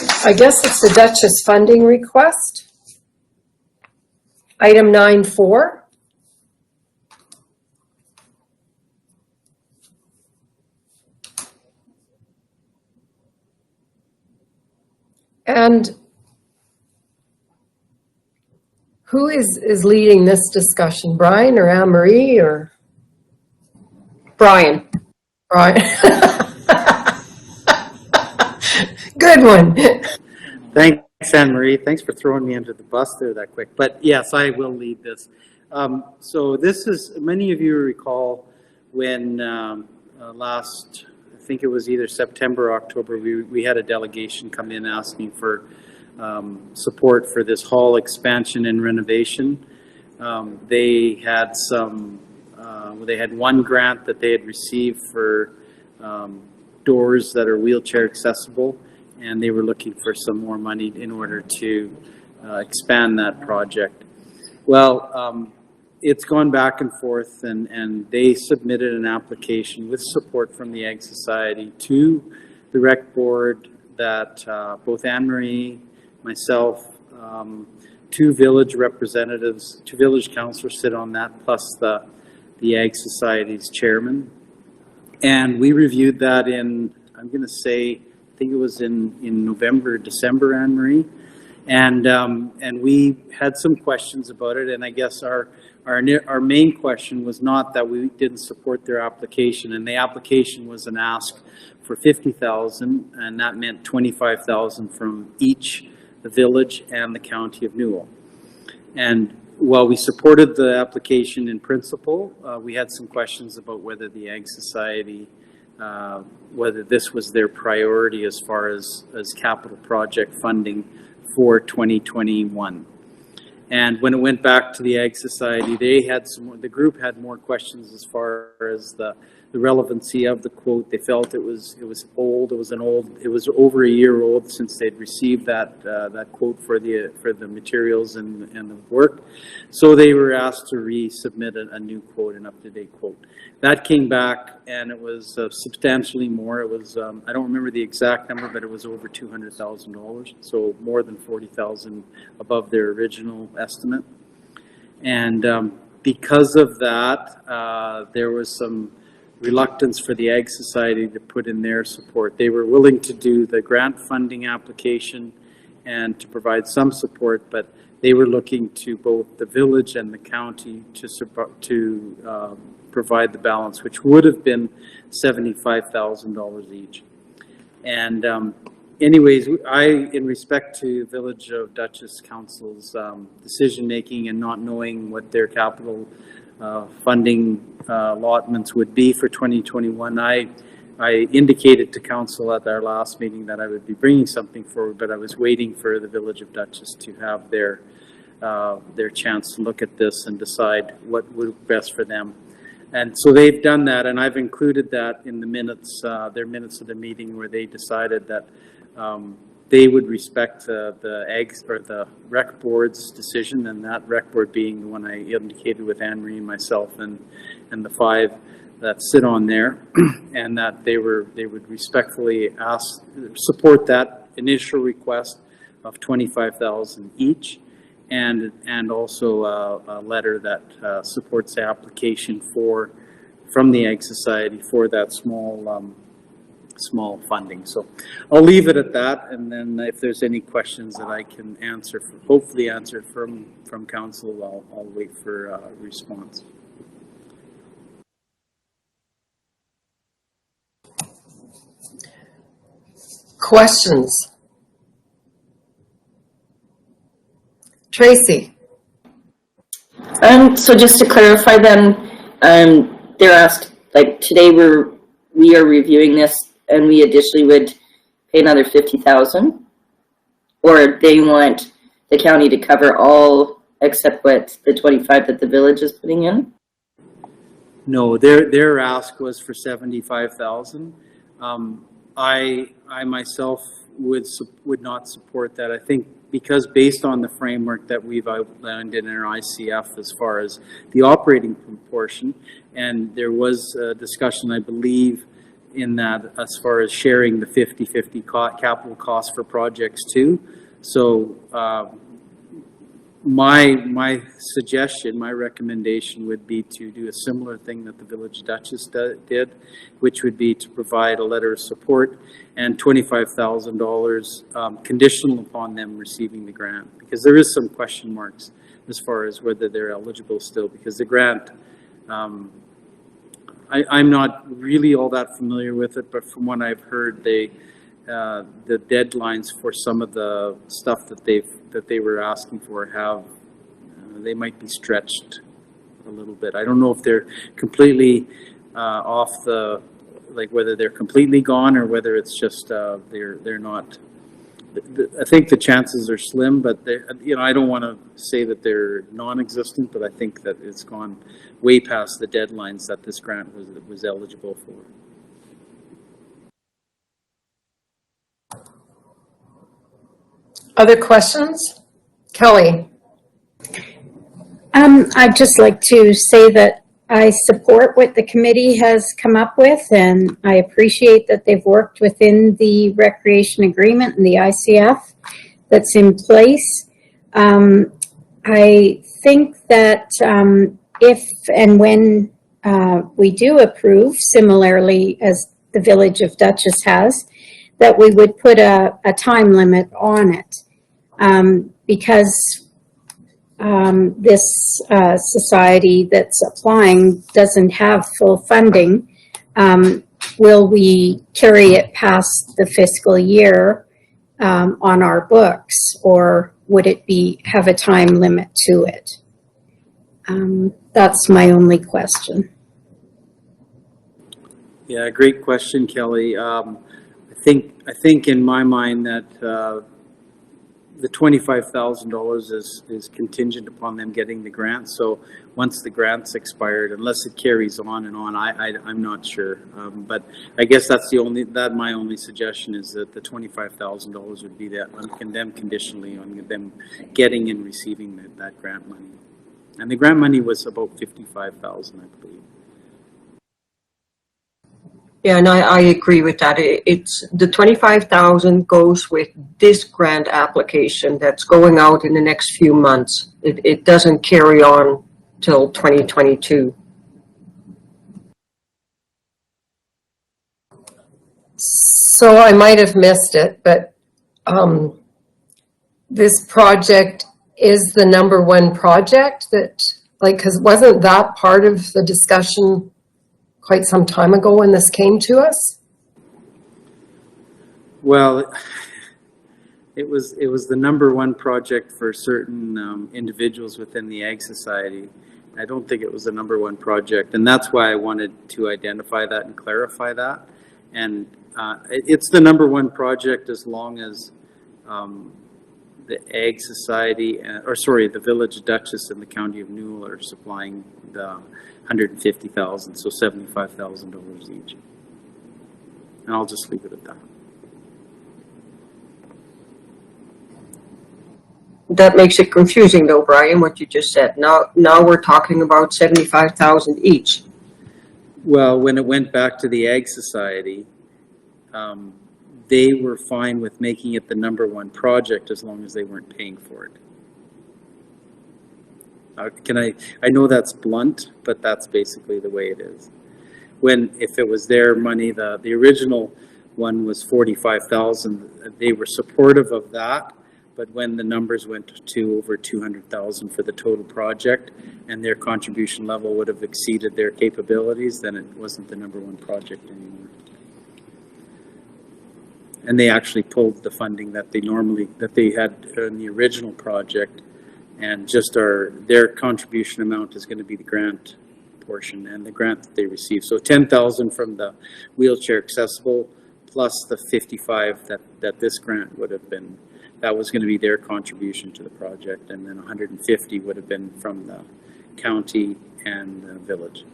I guess it's the Duchess funding request. Item 9.4. And who is leading this discussion? Brian or Anne-Marie or? Brian. Brian. Good one. Thanks, Anne-Marie. Thanks for throwing me under the bus there that quick. But yes, I will lead this. So this is, many of you recall when last, I think it was either September or October, we had a delegation come in asking for support for this hall expansion and renovation. They had they had one grant that they had received for doors that are wheelchair accessible, and they were looking for some more money in order to expand that project. Well, it's gone back and forth, and they submitted an application with support from the Ag Society to the Rec Board that both Anne-Marie, myself, two village representatives, two village councillors sit on that, plus the Ag Society's chairman. And we reviewed that in, I'm going to say, I think it was in November, December, Anne-Marie. And we had some questions about it. And I guess our main question was not that we didn't support their application. And the application was an ask for $50,000, and that meant $25,000 from each, the village and the county of Newell. And while we supported the application in principle, we had some questions about whether the Ag Society, whether this was their priority as far as capital project funding for 2021. And when it went back to the Ag Society, they had the group had more questions as far as the relevancy of the quote. They felt it was old. It was over a year old since they'd received that quote for the materials and the work. So they were asked to resubmit a new quote, an up-to-date quote. That came back, and it was substantially more. It was I don't remember the exact number, but it was over $200,000. So more than $40,000 above their original estimate. And because of that, there was some reluctance for the Ag Society to put in their support. They were willing to do the grant funding application and to provide some support, but they were looking to both the village and the county to provide the balance, which would have been $75,000 each. And anyways, in respect to Village of Duchess Council's decision-making and not knowing what their capital funding allotments would be for 2021, I indicated to Council at our last meeting that I would be bringing something forward, but I was waiting for the Village of Duchess to have their chance to look at this and decide what would be best for them. And so they've done that, and I've included that in the minutes, their minutes of the meeting, where they decided that they would respect the Rec Board's decision, and that Rec Board being the one I indicated with Anne-Marie and myself and the five that sit on there, and that they would respectfully support that initial request of $25,000 each, and also a letter that supports the application from the Ag Society for that small funding. So I'll leave it at that, and then if there's any questions that I can answer, hopefully answer from Council, I'll wait for a response. Questions? Tracy. So just to clarify then, they're asked, like, today we are reviewing this and we additionally would pay another $50,000, or they want the county to cover all except what the 25 that the village is putting in? No, their ask was for $75,000. I myself would not support that. I think because based on the framework that we've outlined in our ICF as far as the operating portion, and there was a discussion, I believe, in that as far as sharing the 50-50 capital costs for projects too. So my suggestion, my recommendation would be to do a similar thing that the Village Duchess did, which would be to provide a letter of support and $25,000 conditional upon them receiving the grant, because there is some question marks as far as whether they're eligible still, because the grant, I'm not really all that familiar with it, but from what I've heard, the deadlines for some of the stuff that they were asking for have they might be stretched a little bit. I don't know if they're completely off the, like whether they're completely gone or whether it's just they're not. I think the chances are slim, but I don't want to say that they're non-existent, but I think that it's gone way past the deadlines that this grant was eligible for. Other questions? Kelly? I'd just like to say that I support what the committee has come up with, and I appreciate that they've worked within the recreation agreement and the ICF that's in place. I think that if and when we do approve, similarly as the Village of Duchess has, that we would put a time limit on it, because this society that's applying doesn't have full funding. Will we carry it past the fiscal year on our books, or would it have a time limit to it? That's my only question. Yeah, great question, Kelly. I think in my mind that the $25,000 is contingent upon them getting the grant. So once the grant's expired, unless it carries on and on, I'm not sure. But I guess that's my only suggestion is that the $25,000 would be that on them conditionally on them getting and receiving that grant money. And the grant money was about $55,000, I believe. Yeah, and I agree with that. It's the 25,000 goes with this grant application that's going out in the next few months. It doesn't carry on till 2022. So I might have missed it, but this project is the #1 project that, because wasn't that part of the discussion quite some time ago when this came to us? Well, it was the #1 project for certain individuals within the Ag Society. I don't think it was the #1 project, and that's why I wanted to identify that and clarify that. And it's the #1 project as long as the Ag Society, the Village Duchess and the County of Newell are supplying the $150,000, so $75,000 each. And I'll just leave it at that. That makes it confusing though, Brian, what you just said. Now we're talking about 75,000 each. Well, when it went back to the Ag Society, they were fine with making it the #1 project as long as they weren't paying for it. I know that's blunt, but that's basically the way it is. If it was their money, the original one was $45,000. They were supportive of that, but when the numbers went to over $200,000 for the total project, and their contribution level would have exceeded their capabilities, then it wasn't the #1 project anymore. And they actually pulled the funding that they had in the original project. And just their contribution amount is going to be the grant portion and the grant that they receive. So $10,000 from the wheelchair accessible plus the $55,000 that this grant would have been. That was going to be their contribution to the project, and then $150,000 would have been from the county and the village.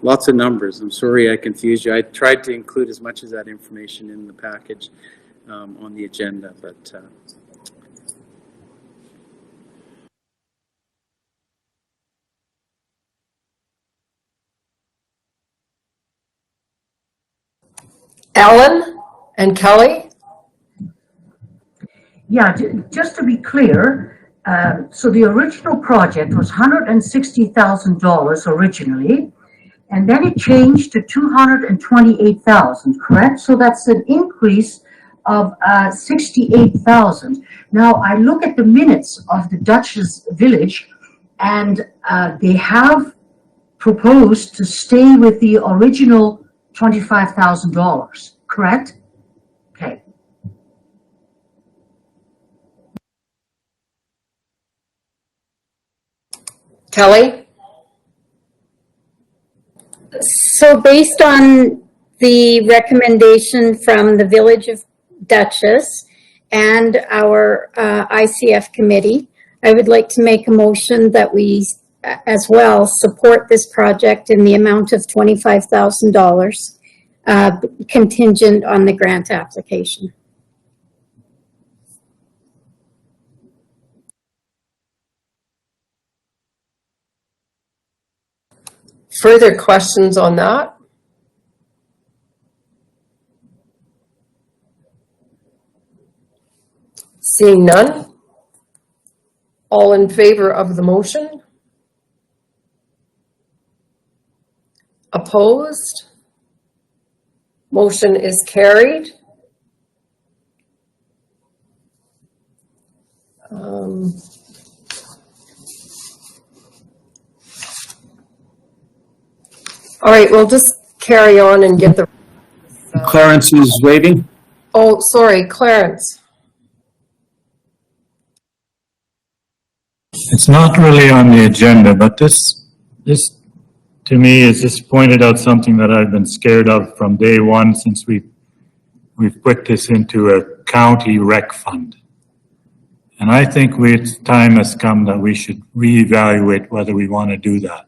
Lots of numbers. I'm sorry I confused you. I tried to include as much of that information in the package on the agenda, but. Ellen and Kelly? Yeah, just to be clear, so the original project was $160,000 originally, and then it changed to $228,000, correct? So that's an increase of $68,000. Now, I look at the minutes of the Duchess Village, and they have proposed to stay with the original $25,000, correct? Okay. Kelly? So based on the recommendation from the Village of Duchess and our ICF committee, I would like to make a motion that we as well support this project in the amount of $25,000 contingent on the grant application. Further questions on that? Seeing none? All in favor of the motion? Opposed? Motion is carried. All right, we'll just carry on and get the... Clarence is waiting. Oh, sorry, Clarence. It's not really on the agenda, but this to me is just pointed out something that I've been scared of from day one since we've put this into a county rec fund. And I think time has come that we should reevaluate whether we want to do that.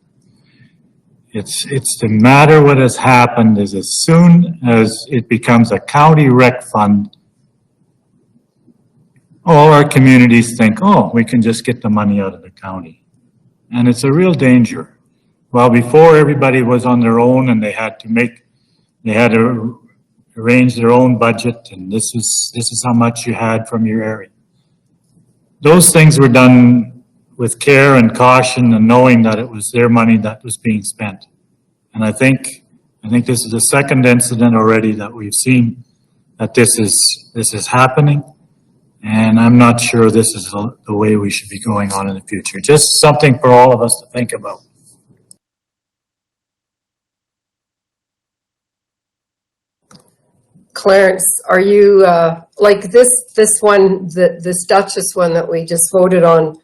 It's the matter what has happened is as soon as it becomes a county rec fund, all our communities think, oh, we can just get the money out of the county. And it's a real danger. Well, before everybody was on their own and they had to arrange their own budget, and this is how much you had from your area. Those things were done with care and caution and knowing that it was their money that was being spent. And I think this is the second incident already that we've seen that this is happening. And I'm not sure this is the way we should be going on in the future. Just something for all of us to think about. Clarence, are you, like this one, this Duchess one that we just voted on,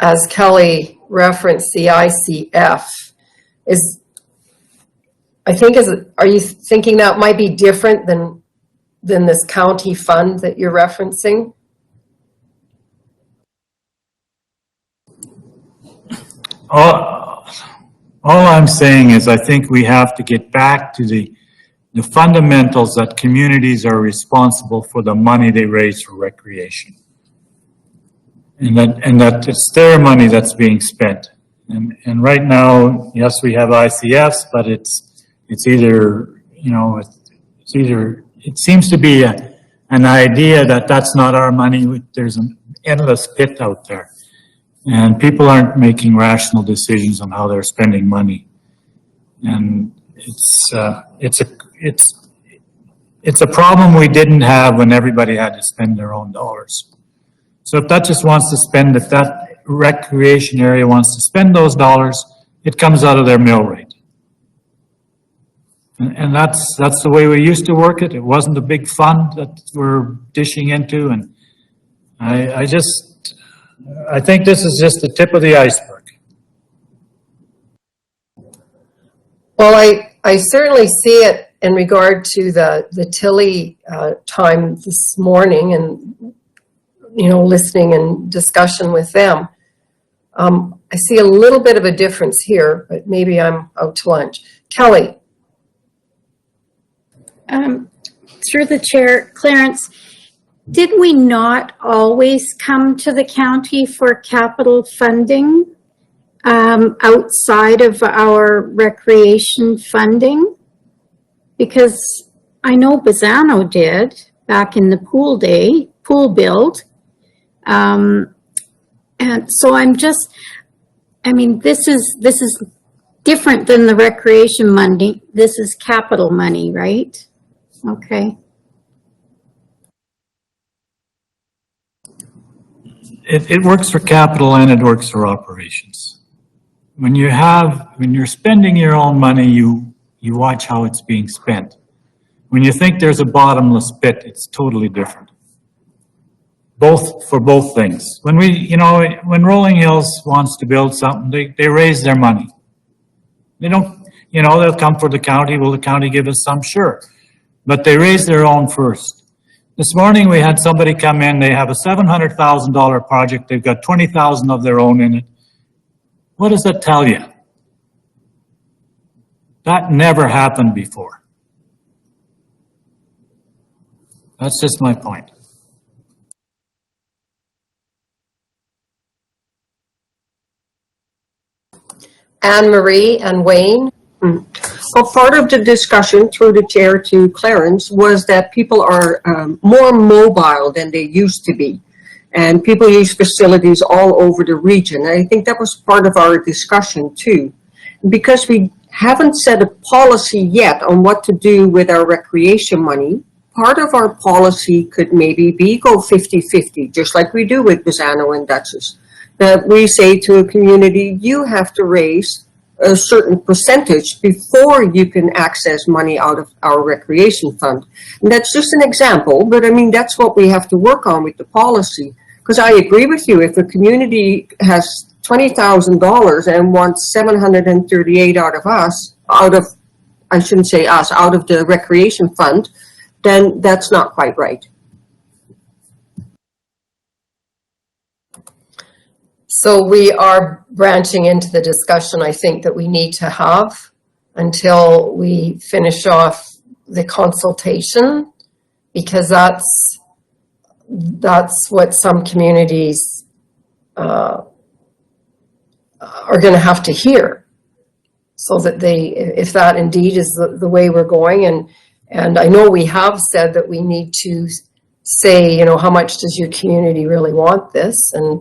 as Kelly referenced, the ICF, are you thinking that might be different than this county fund that you're referencing? All I'm saying is I think we have to get back to the fundamentals that communities are responsible for the money they raise for recreation. And that it's their money that's being spent. And right now, yes, we have ICFs, but it's either, it seems to be an idea that that's not our money. There's an endless pit out there. And people aren't making rational decisions on how they're spending money. And it's a problem we didn't have when everybody had to spend their own dollars. So if Duchess wants to spend, if that recreation area wants to spend those dollars, it comes out of their mill rate. And that's the way we used to work it. It wasn't a big fund that we're dishing into. And I think this is just the tip of the iceberg. Well, I certainly see it in regard to the Tilley time this morning and, listening and discussion with them. I see a little bit of a difference here, but maybe I'm out to lunch. Kelly. Through the chair, Clarence, did we not always come to the county for capital funding outside of our recreation funding? Because I know Bazzano did back in the pool build. And so I'm just, I mean, this is different than the recreation money. This is capital money, right? Okay. It works for capital and it works for operations. When you're spending your own money, you watch how it's being spent. When you think there's a bottomless pit, it's totally different. For both things. When when Rolling Hills wants to build something, they raise their money. They don't, they'll come for the county. Will the county give us some? Sure. But they raise their own first. This morning we had somebody come in, they have a $700,000 project, they've got 20,000 of their own in it. What does that tell you? That never happened before. That's just my point. Anne Marie and Wayne. Well, part of the discussion through the chair to Clarence was that people are more mobile than they used to be. And people use facilities all over the region. And I think that was part of our discussion too. Because we haven't set a policy yet on what to do with our recreation money, part of our policy could maybe be go 50-50, just like we do with Bazzano and Duchess. That we say to a community, you have to raise a certain percentage before you can access money out of our recreation fund. And that's just an example, but I mean, that's what we have to work on with the policy. Because I agree with you, if a community has $20,000 and wants 738 out of the recreation fund, then that's not quite right. So we are branching into the discussion I think that we need to have until we finish off the consultation, because that's what some communities are going to have to hear, so that if that indeed is the way we're going. And I know we have said that we need to say, how much does your community really want this? And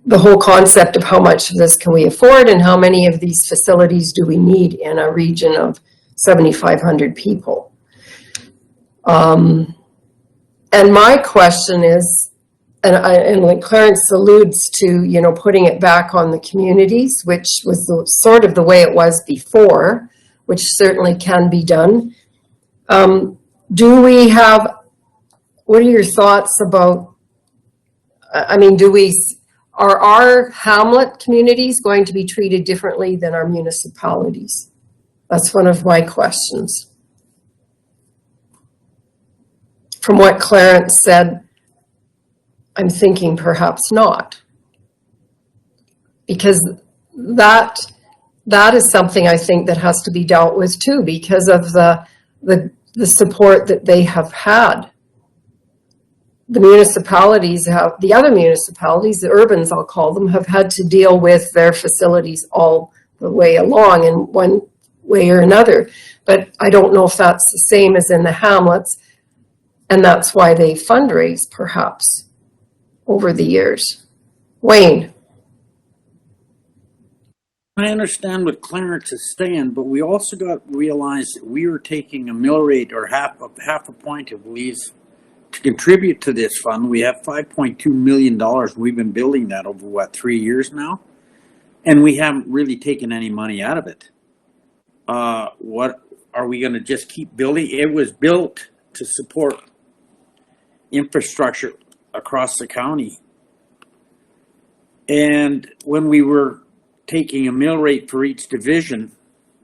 the whole concept of how much of this can we afford and how many of these facilities do we need in a region of 7,500 people. And my question is, and like Clarence alludes to, putting it back on the communities, which was sort of the way it was before, which certainly can be done. What are your thoughts about, are our hamlet communities going to be treated differently than our municipalities? That's one of my questions. From what Clarence said, I'm thinking perhaps not. Because that is something I think that has to be dealt with too, because of the support that they have had. The municipalities the other municipalities, the urbans I'll call them, have had to deal with their facilities all the way along in one way or another. But I don't know if that's the same as in the hamlets, and that's why they fundraise perhaps over the years. Wayne. I understand what Clarence is saying, but we also got to realize that we were taking a mill rate or half a point, I believe, to contribute to this fund. We have $5.2 million. We've been building that over, 3 years now? And we haven't really taken any money out of it. What are we going to just keep building? It was built to support infrastructure across the county. And when we were taking a mill rate for each division,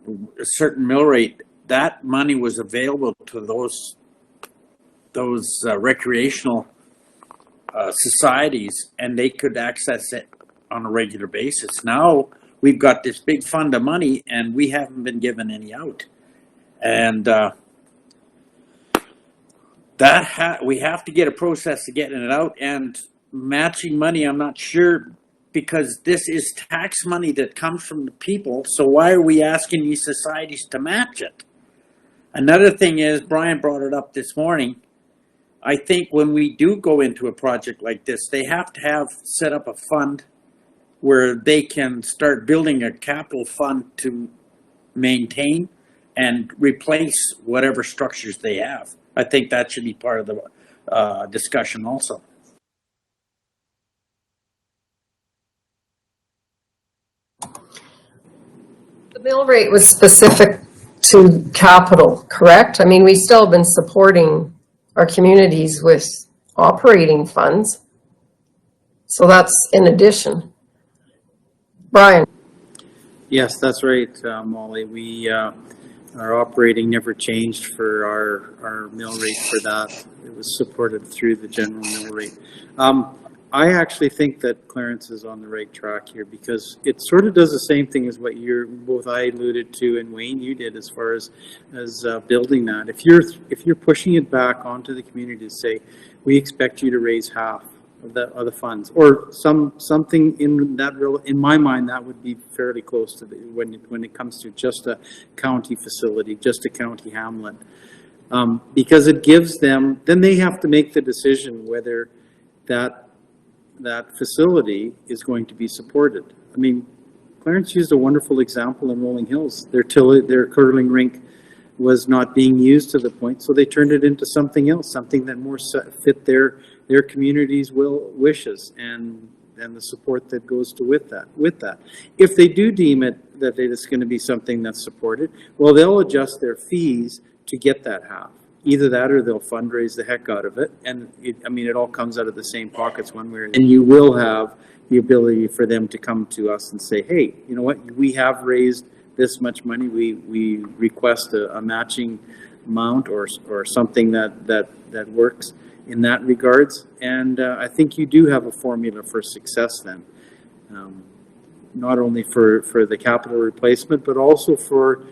a certain mill rate, that money was available to those recreational societies, and they could access it on a regular basis. Now we've got this big fund of money and we haven't been given any out. And we have to get a process to getting it out, and matching money, I'm not sure, because this is tax money that comes from the people. So why are we asking these societies to match it? Another thing is, Brian brought it up this morning. I think when we do go into a project like this, they have to have set up a fund where they can start building a capital fund to maintain and replace whatever structures they have. I think that should be part of the discussion also. The mill rate was specific to capital, correct? I mean, we still have been supporting our communities with operating funds. So that's in addition. Brian? Yes, that's right, Molly. We, our operating never changed for our mill rate for that. It was supported through the general mill rate. I actually think that Clarence is on the right track here because it sort of does the same thing as what both I alluded to and Wayne, you did as far as building that. If you're pushing it back onto the community to say, we expect you to raise half of the funds, or something in that in my mind that would be fairly close to when it comes to just a county facility, just a county hamlet, because it gives them, then they have to make the decision whether that facility is going to be supported. I mean, Clarence used a wonderful example in Rolling Hills. Their curling rink was not being used to the point, so they turned it into something else, something that more fit their community's wishes and the support that goes with that. If they do deem it that it's going to be something that's supported, well, they'll adjust their fees to get that half. Either that or they'll fundraise the heck out of it. And it all comes out of the same pockets one way or another. And you will have the ability for them to come to us and say, hey, you know what, we have raised this much money. We request a matching amount or something that works in that regards. And I think you do have a formula for success then. Not only for the capital replacement, but also for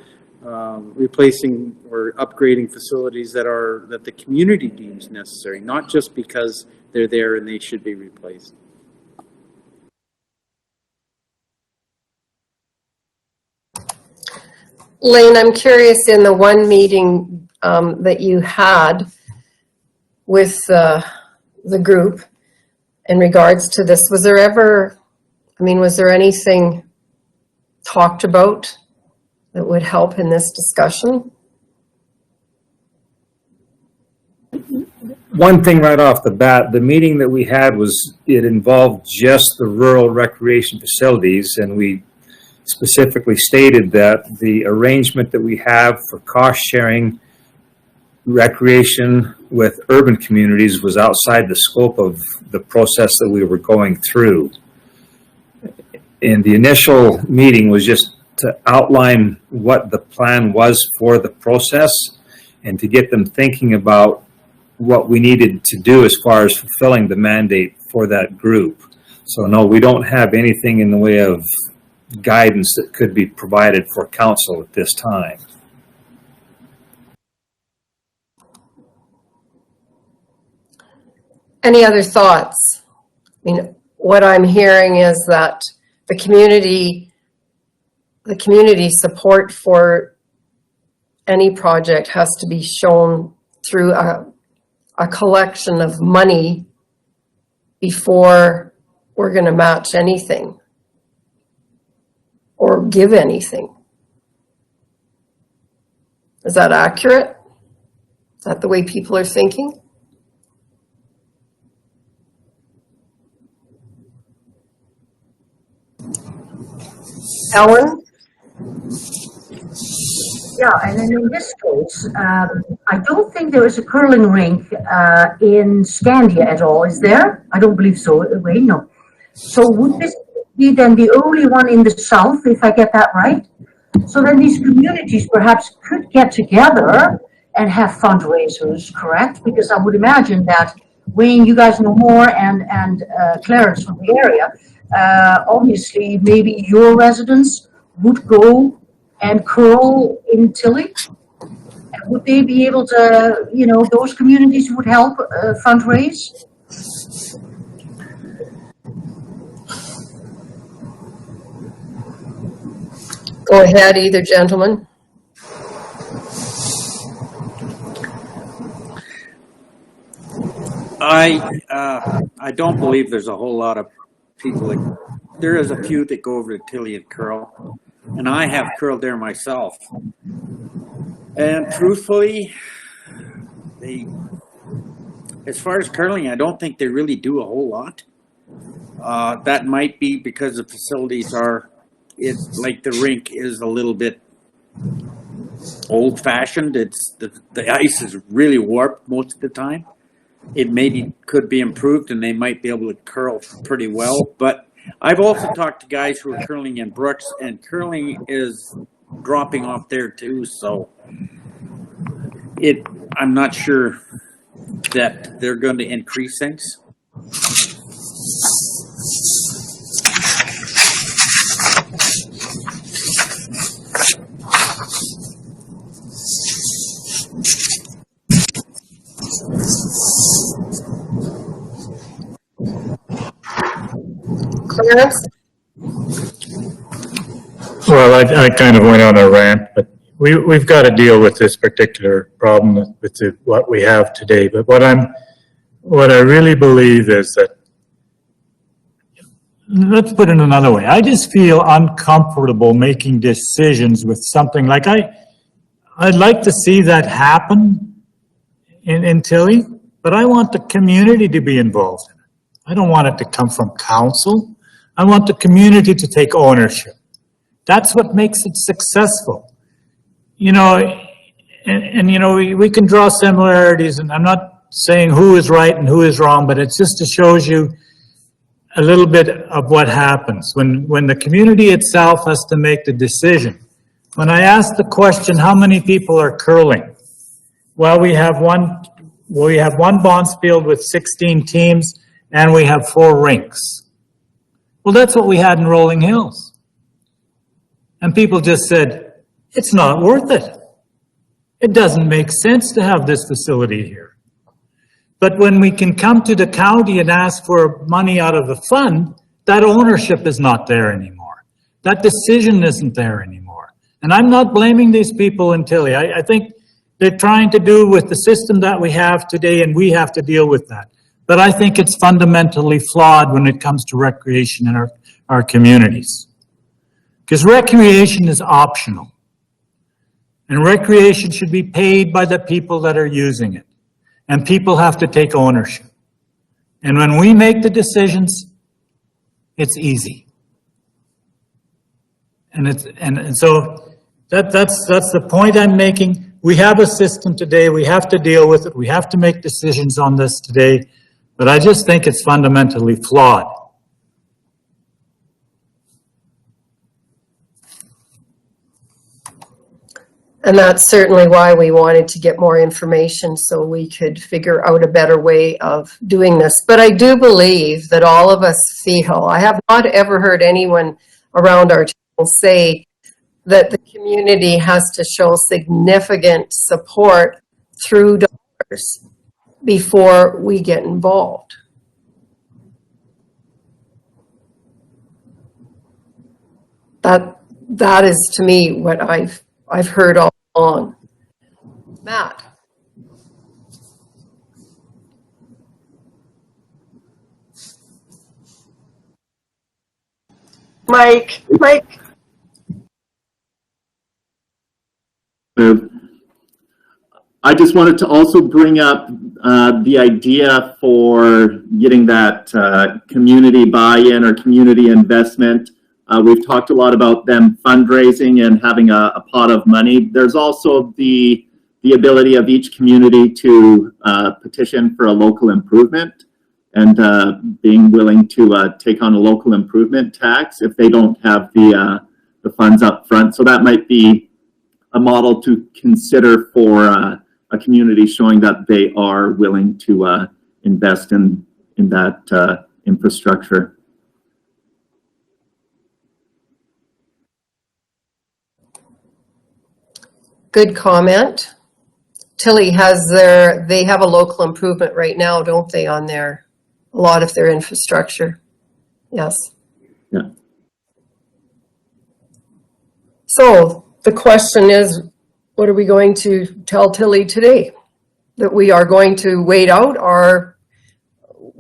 replacing or upgrading facilities that the community deems necessary, not just because they're there and they should be replaced. Lane, I'm curious, in the one meeting that you had with the group in regards to this, was there anything talked about that would help in this discussion? One thing right off the bat, the meeting that we had it involved just the rural recreation facilities, and we specifically stated that the arrangement that we have for cost sharing recreation with urban communities was outside the scope of the process that we were going through. And the initial meeting was just to outline what the plan was for the process and to get them thinking about what we needed to do as far as fulfilling the mandate for that group. So no, we don't have anything in the way of guidance that could be provided for council at this time. Any other thoughts? I mean, what I'm hearing is that the community support for any project has to be shown through a collection of money before we're going to match anything or give anything. Is that accurate? Is that the way people are thinking? Ellen? Yeah, and then in this case, I don't think there is a curling rink in Scandia at all, is there? I don't believe so. Wait, no. So would this be then the only one in the south, if I get that right? So then these communities perhaps could get together and have fundraisers, correct? Because I would imagine that, Wayne, you guys know more, and Clarence from the area, obviously maybe your residents would go and curl in Tilley. Would they be able to, those communities would help fundraise? Go ahead, either gentleman. I don't believe there's a whole lot of people that, there is a few that go over to Tilley and curl, and I have curled there myself. And truthfully, as far as curling, I don't think they really do a whole lot. That might be because the facilities it's like the rink is a little bit old-fashioned. The ice is really warped most of the time. It maybe could be improved, and they might be able to curl pretty well. But I've also talked to guys who are curling in Brooks, and curling is dropping off there too. So I'm not sure that they're going to increase things. Clarence? Well, I kind of went on a rant, but we've got to deal with this particular problem with what we have today. But what I really believe is that, let's put it another way. I just feel uncomfortable making decisions with something like I'd like to see that happen in Tilley, but I want the community to be involved in it. I don't want it to come from council. I want the community to take ownership. That's what makes it successful. You know, and you know, we can draw similarities, and I'm not saying who is right and who is wrong, but it just shows you a little bit of what happens when the community itself has to make the decision. When I ask the question, how many people are curling? Well, we have one Bonspiel with 16 teams, and we have 4 rinks. Well, that's what we had in Rolling Hills. And people just said, it's not worth it. It doesn't make sense to have this facility here. But when we can come to the county and ask for money out of the fund, that ownership is not there anymore. That decision isn't there anymore. And I'm not blaming these people in Tilley. I think they're trying to do with the system that we have today, and we have to deal with that. But I think it's fundamentally flawed when it comes to recreation in our communities. Because recreation is optional. And recreation should be paid by the people that are using it. And people have to take ownership. And when we make the decisions, it's easy. And so that's the point I'm making. We have a system today. We have to deal with it. We have to make decisions on this today. But I just think it's fundamentally flawed. And that's certainly why we wanted to get more information so we could figure out a better way of doing this. But I do believe that all of us feel, I have not ever heard anyone around our table say that the community has to show significant support through dollars before we get involved. That is, to me, what I've heard all along. Matt. Mike. I just wanted to also bring up the idea for getting that community buy-in or community investment. We've talked a lot about them fundraising and having a pot of money. There's also the ability of each community to petition for a local improvement and being willing to take on a local improvement tax if they don't have the funds up front. So that might be a model to consider for a community showing that they are willing to invest in that infrastructure. Good comment. Tilley they have a local improvement right now, don't they, on a lot of their infrastructure? Yes. Yeah. So the question is, what are we going to tell Tilley today? That we are going to wait out our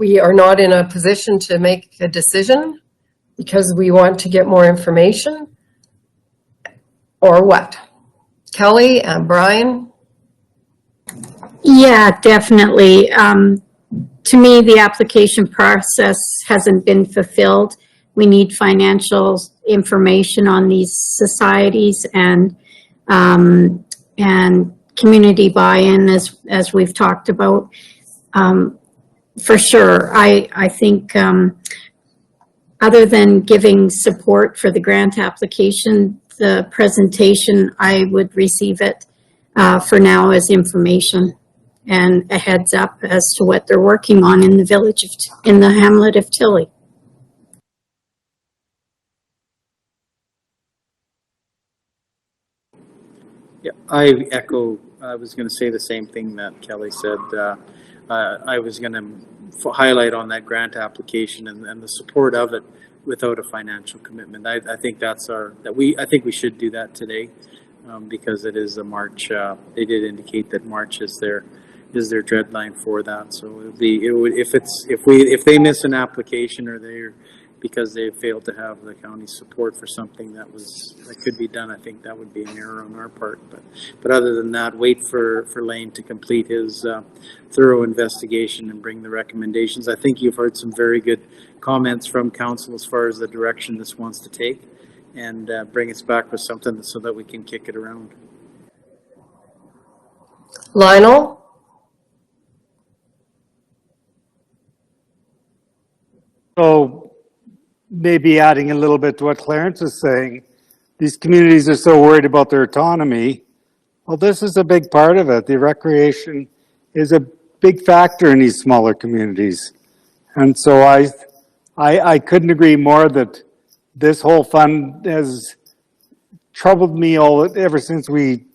we are not in a position to make a decision because we want to get more information? Or what? Kelly and Brian? Yeah, definitely. To me, the application process hasn't been fulfilled. We need financial information on these societies and community buy-in, as we've talked about. For sure, I think other than giving support for the grant application, the presentation, I would receive it for now as information and a heads up as to what they're working on in the village, in the hamlet of Tilley. Yeah, I was going to say the same thing that Kelly said. I was going to highlight on that grant application and the support of it without a financial commitment. I think I think we should do that today because it is a March. They did indicate that March is their deadline for that. So if they miss an application or they're because they failed to have the county's support for something that could be done, I think that would be an error on our part. But other than that, wait for Lane to complete his thorough investigation and bring the recommendations. I think you've heard some very good comments from council as far as the direction this wants to take, and bring us back with something so that we can kick it around. Lionel? So maybe adding a little bit to what Clarence is saying, these communities are so worried about their autonomy. Well, this is a big part of it. The recreation is a big factor in these smaller communities. And so I couldn't agree more that this whole fund has troubled me ever since we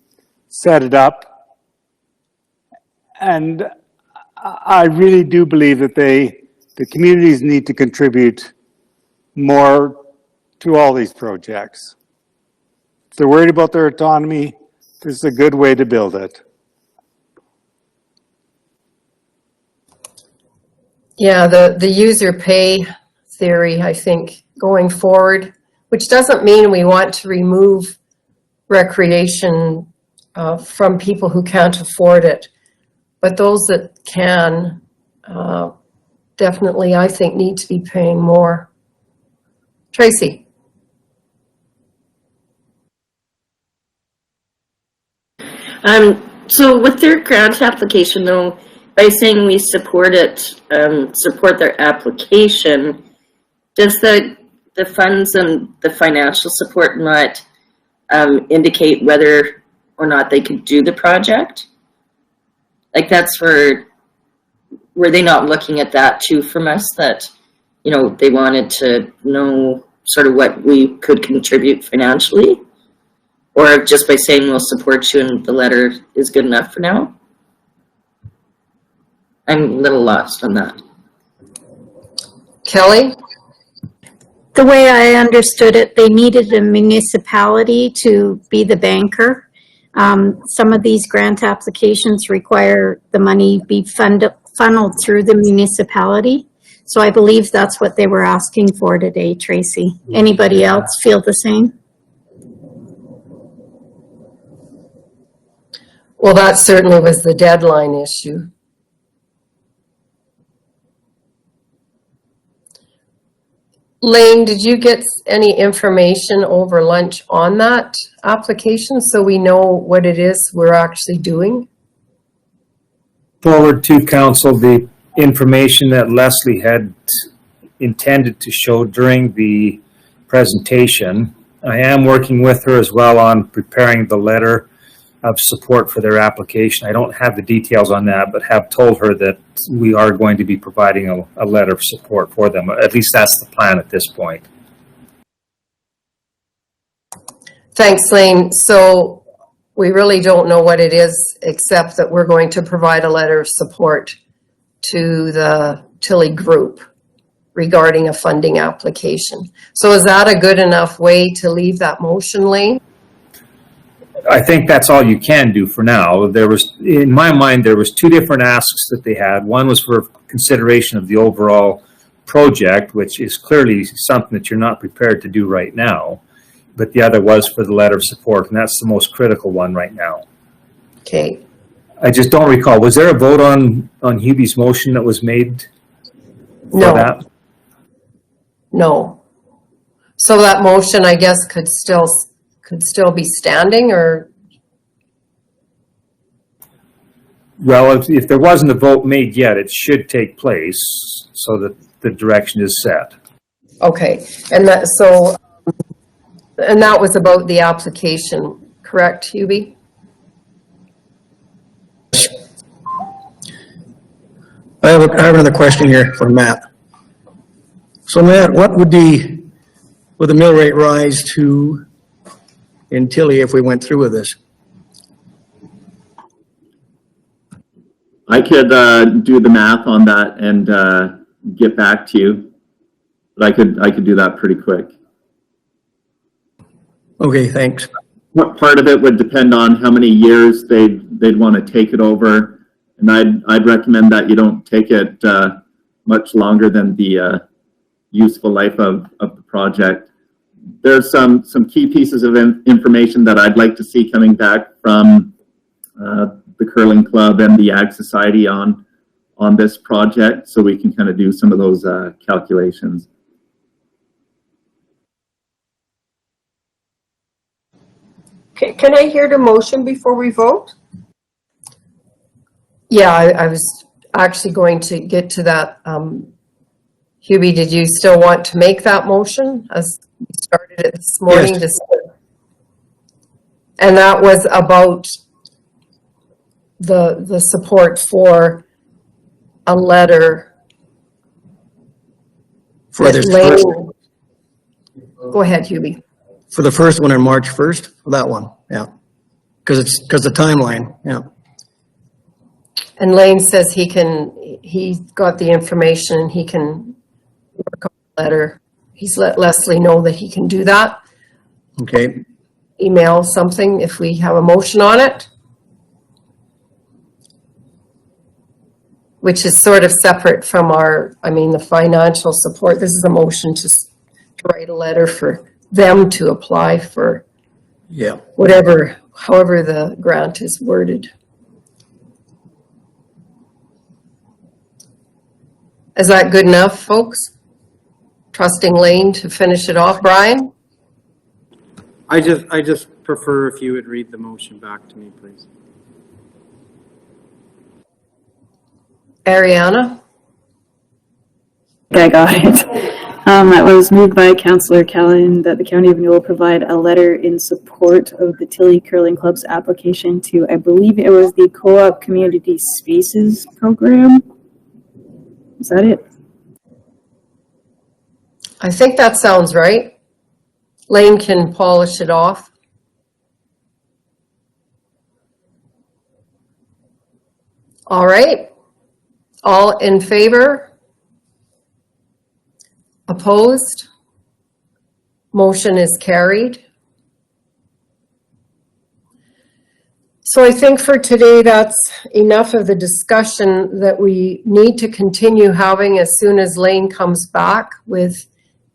set it up. And I really do believe that the communities need to contribute more to all these projects. If they're worried about their autonomy, this is a good way to build it. Yeah, the user pay theory, I think, going forward, which doesn't mean we want to remove recreation from people who can't afford it, but those that can definitely, I think, need to be paying more. Tracy. So with their grant application though, by saying we support it, support their application, does the funds and the financial support not indicate whether or not they could do the project? Like that's were they not looking at that too from us, that, you know, they wanted to know sort of what we could contribute financially? Or just by saying we'll support you and the letter is good enough for now? I'm a little lost on that. Kelly? The way I understood it, they needed a municipality to be the banker. Some of these grant applications require the money be funneled through the municipality. So I believe that's what they were asking for today, Tracy. Anybody else feel the same? Well, that certainly was the deadline issue. Lane, did you get any information over lunch on that application so we know what it is we're actually doing? Forward to council the information that Leslie had intended to show during the presentation. I am working with her as well on preparing the letter of support for their application. I don't have the details on that, but have told her that we are going to be providing a letter of support for them. At least that's the plan at this point. Thanks, Lane. So we really don't know what it is, except that we're going to provide a letter of support to the Tilley group regarding a funding application. So is that a good enough way to leave that motion, Lane? I think that's all you can do for now. There was, in my mind, there was two different asks that they had. One was for consideration of the overall project, which is clearly something that you're not prepared to do right now. But the other was for the letter of support, and that's the most critical one right now. Okay. I just don't recall. Was there a vote on Hubie's motion that was made for No. that? No. So that motion, I guess, could still be standing, or? Well, if there wasn't a vote made yet, it should take place so that the direction is set. Okay, and that was about the application, correct, Hubie? I have another question here for Matt. So Matt, what would the mill rate rise to in Tilley if we went through with this? I could do the math on that and get back to you, but I could do that pretty quick. Okay, thanks. What part of it would depend on how many years they'd want to take it over, and I'd recommend that you don't take it much longer than the useful life of the project. There's some key pieces of information that I'd like to see coming back from the Curling Club and the Ag Society on this project, so we can kind of do some of those calculations. Can I hear the motion before we vote? Yeah, I was actually going to get to that. Hubie, did you still want to make that motion as we started it this morning? Yes. And that was about the support for a letter. For this that first, Go ahead, Hubie. for the first one on March 1st, for that one, yeah. Because the timeline, yeah. And Lane says he's got the information and he can work on the letter. He's let Leslie know that he can do that. Okay, Email something if we have a motion on it, which is sort of separate from the financial support. This is a motion to write a letter for them to apply for yeah. however the grant is worded. Is that good enough, folks? Trusting Lane to finish it off. Brian? I just prefer if you would read the motion back to me, please. Ariana? I got it. That was moved by Councillor Callan that the County of Newell provide a letter in support of the Tilley Curling Club's application to, I believe it was the Co-op Community Spaces Program. Is that it? I think that sounds right. Lane can polish it off. All right. All in favor? Opposed? Motion is carried. So I think for today, that's enough of the discussion that we need to continue having as soon as Lane comes back with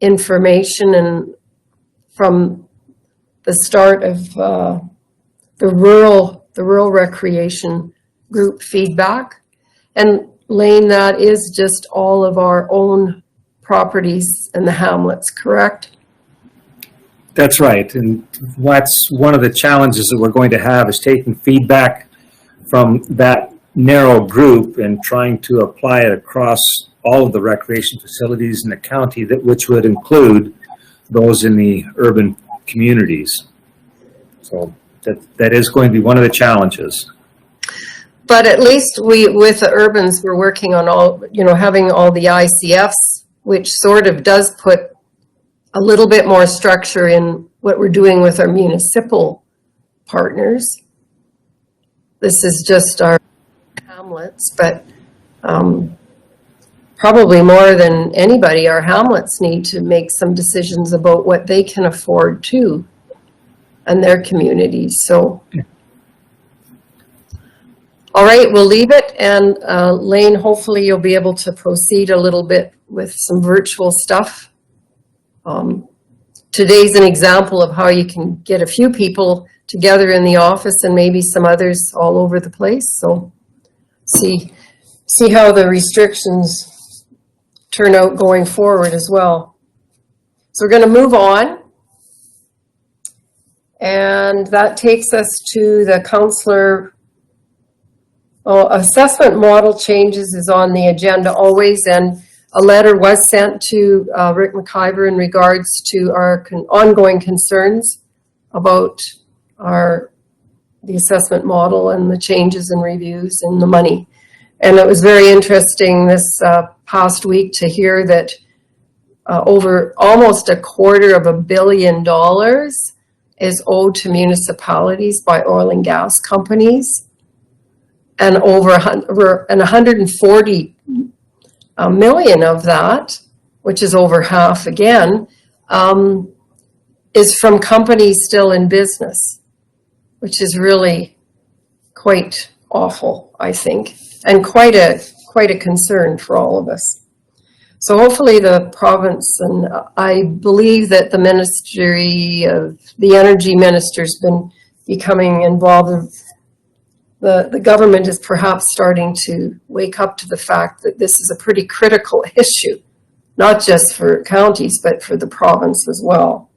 information and from the start of the rural recreation group feedback. And Lane, that is just all of our own properties in the hamlets, correct? That's right. And that's one of the challenges that we're going to have is taking feedback from that narrow group and trying to apply it across all of the recreation facilities in the county, which would include those in the urban communities. So that is going to be one of the challenges. But at least with the urbans, we're working on having all the ICFs, which sort of does put a little bit more structure in what we're doing with our municipal partners. This is just our hamlets, but probably more than anybody, our hamlets need to make some decisions about what they can afford too. and their communities. So, all right, we'll leave it. And Lane, hopefully you'll be able to proceed a little bit with some virtual stuff. Today's an example of how you can get a few people together in the office and maybe some others all over the place. So see how the restrictions turn out going forward as well. So we're going to move on. And that takes us to the Councillor assessment model changes is on the agenda always, and a letter was sent to Rick McIver in regards to our ongoing concerns about the assessment model and the changes and reviews and the money. And it was very interesting this past week to hear that over almost $250 million is owed to municipalities by oil and gas companies, and over 140 million of that, which is over half again, is from companies still in business, which is really quite awful, I think, and quite a concern for all of us. So hopefully the province, and I believe that the Ministry of the Energy Minister's been becoming involved. The government is perhaps starting to wake up to the fact that this is a pretty critical issue, not just for counties, but for the province as well.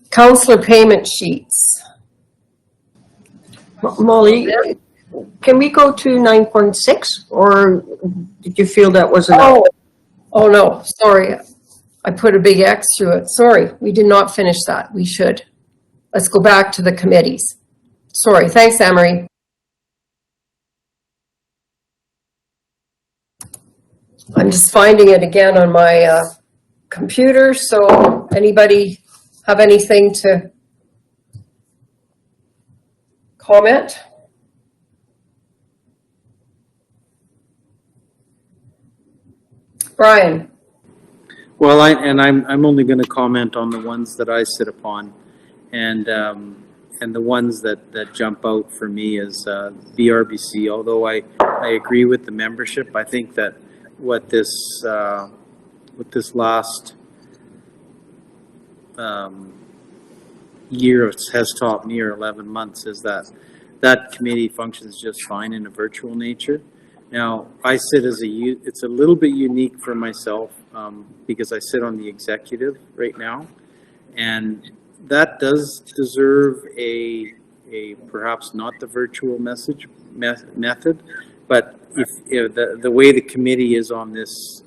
Councillor payment sheets. Molly, can we go to 9.6, or did you feel that was enough? Oh no, sorry. I put a big X through it. Sorry, we did not finish that. We should. Let's go back to the committees. Sorry, thanks, Emery. I'm just finding it again on my computer, so anybody have anything to comment? Brian. Well, I'm only going to comment on the ones that I sit upon, and the ones that jump out for me is BRBC. Although I agree with the membership, I think that what this last year has taught me, or 11 months, is that committee functions just fine in a virtual nature. Now, I sit as it's a little bit unique for myself because I sit on the executive right now, and that does deserve a perhaps not the virtual method, but if the way the committee is on this,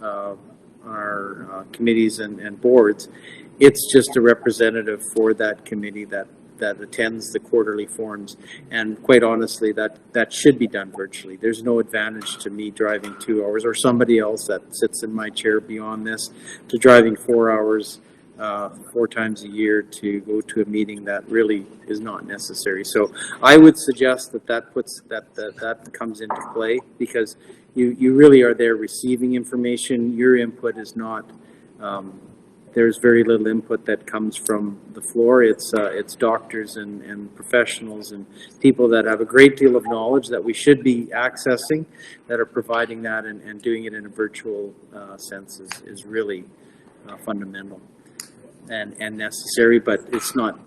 our committees and boards, it's just a representative for that committee that attends the quarterly forums, and quite honestly, that should be done virtually. There's no advantage to me driving 2 hours, or somebody else that sits in my chair beyond this, to driving 4 hours 4 times a year to go to a meeting that really is not necessary. So I would suggest that comes into play, because you really are there receiving information. Your input is not. There's very little input that comes from the floor. It's doctors and professionals and people that have a great deal of knowledge that we should be accessing, that are providing that, and doing it in a virtual sense is really fundamental and necessary, but it's not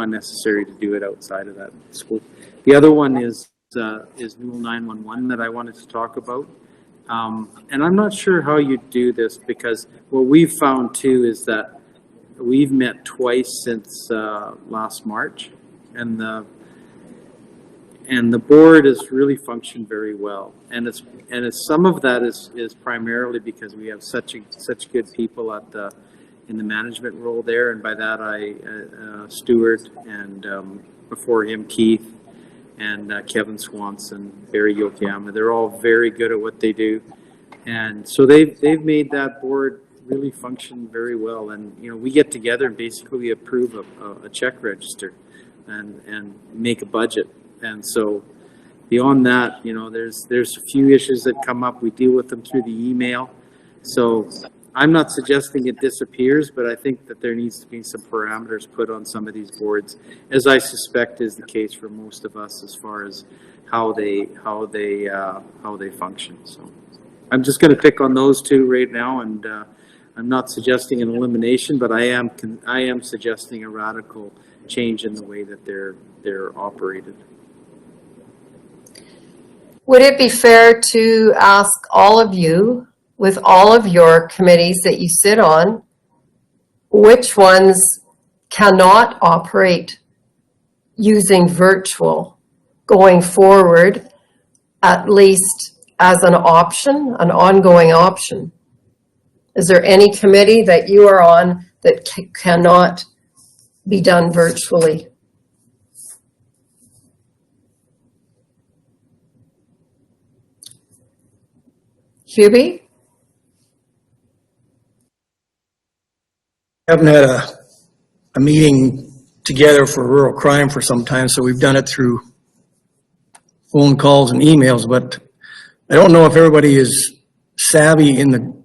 necessary to do it outside of that scope. The other one is Newell 911 that I wanted to talk about. And I'm not sure how you do this, because what we've found too is that we've met twice since last March, and the board has really functioned very well. And it's some of that is primarily because we have such good people in the management role there, and by that Stuart, and before him Keith, and Kevin Swanson, Barry Yokoyama. They're all very good at what they do, and so they've made that board really function very well. And we get together and basically approve a check register and make a budget. And so beyond that, there's a few issues that come up. We deal with them through the email. So I'm not suggesting it disappears, but I think that there needs to be some parameters put on some of these boards, as I suspect is the case for most of us as far as how they function. So I'm just going to pick on those two right now, and I'm not suggesting an elimination, but I am suggesting a radical change in the way that they're operated. Would it be fair to ask all of you, with all of your committees that you sit on, which ones cannot operate using virtual going forward, at least as an option, an ongoing option? Is there any committee that you are on that cannot be done virtually? Hubie? Haven't had a meeting together for rural crime for some time, so we've done it through phone calls and emails, but I don't know if everybody is savvy in the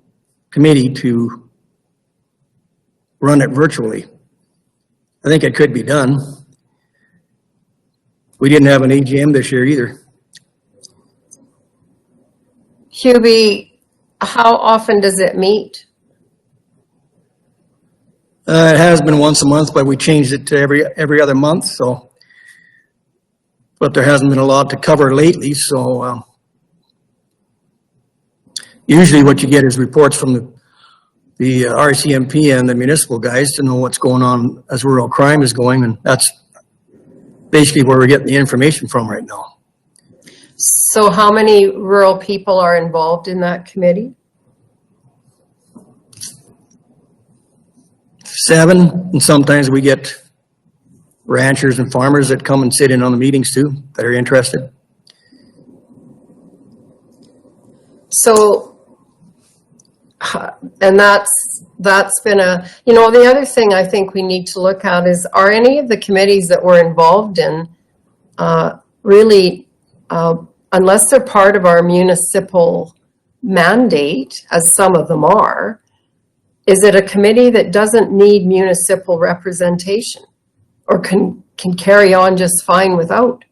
committee to run it virtually. I think it could be done. We didn't have an AGM this year either. Hubie, how often does it meet? It has been once a month, but we changed it to every other month, so. But there hasn't been a lot to cover lately, so usually what you get is reports from the RCMP and the municipal guys to know what's going on as rural crime is going, and that's basically where we're getting the information from right now. So how many rural people are involved in that committee? 7, and sometimes we get ranchers and farmers that come and sit in on the meetings too, that are interested. So, and that's been a, you know, the other thing I think we need to look at is, are any of the committees that we're involved in really, unless they're part of our municipal mandate, as some of them are, is it a committee that doesn't need municipal representation or can carry on just fine without?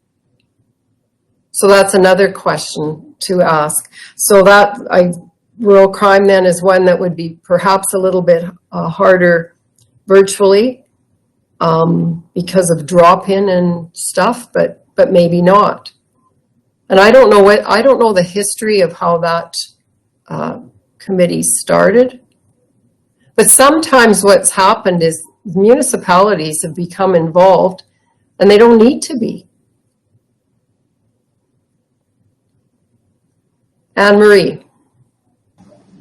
So that's another question to ask. So that rural crime then is one that would be perhaps a little bit harder virtually because of drop-in and stuff, but maybe not. And I don't know the history of how that committee started. But sometimes what's happened is municipalities have become involved and they don't need to be. Anne Marie.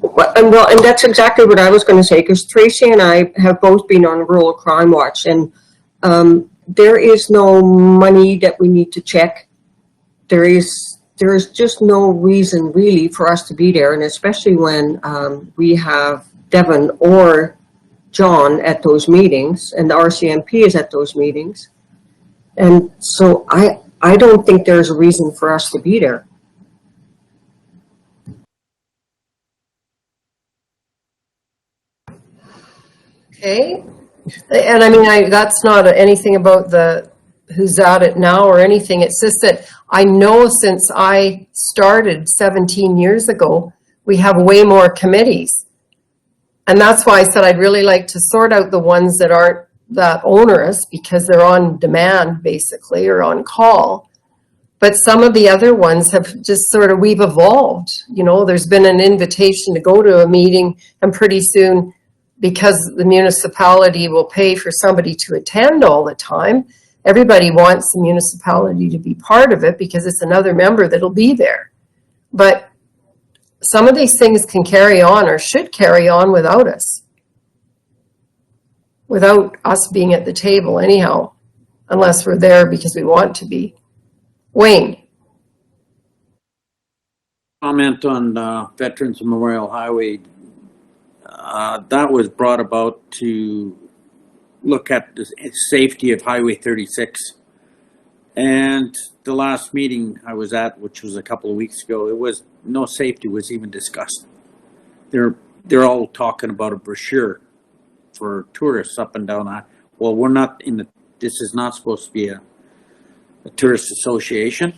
Well, and that's exactly what I was going to say, because Tracy and I have both been on Rural Crime Watch, and there is no money that we need to check. There is just no reason really for us to be there, and especially when we have Devon or John at those meetings, and the RCMP is at those meetings. And so I don't think there's a reason for us to be there. Okay. And I mean, that's not anything about who's at it now or anything. It's just that I know since I started 17 years ago, we have way more committees. And that's why I said I'd really like to sort out the ones that aren't that onerous because they're on demand basically, or on call. But some of the other ones have just sort of, we've evolved. You know, there's been an invitation to go to a meeting, and pretty soon, because the municipality will pay for somebody to attend all the time, everybody wants the municipality to be part of it because it's another member that'll be there. But some of these things can carry on, or should carry on, without us. Without us being at the table anyhow, unless we're there because we want to be. Wayne. Comment on Veterans Memorial Highway. That was brought about to look at the safety of Highway 36. And the last meeting I was at, which was a couple of weeks ago, it was no safety was even discussed. There they're all talking about a brochure for tourists up and down. Well, we're not in the, this is not supposed to be a tourist association.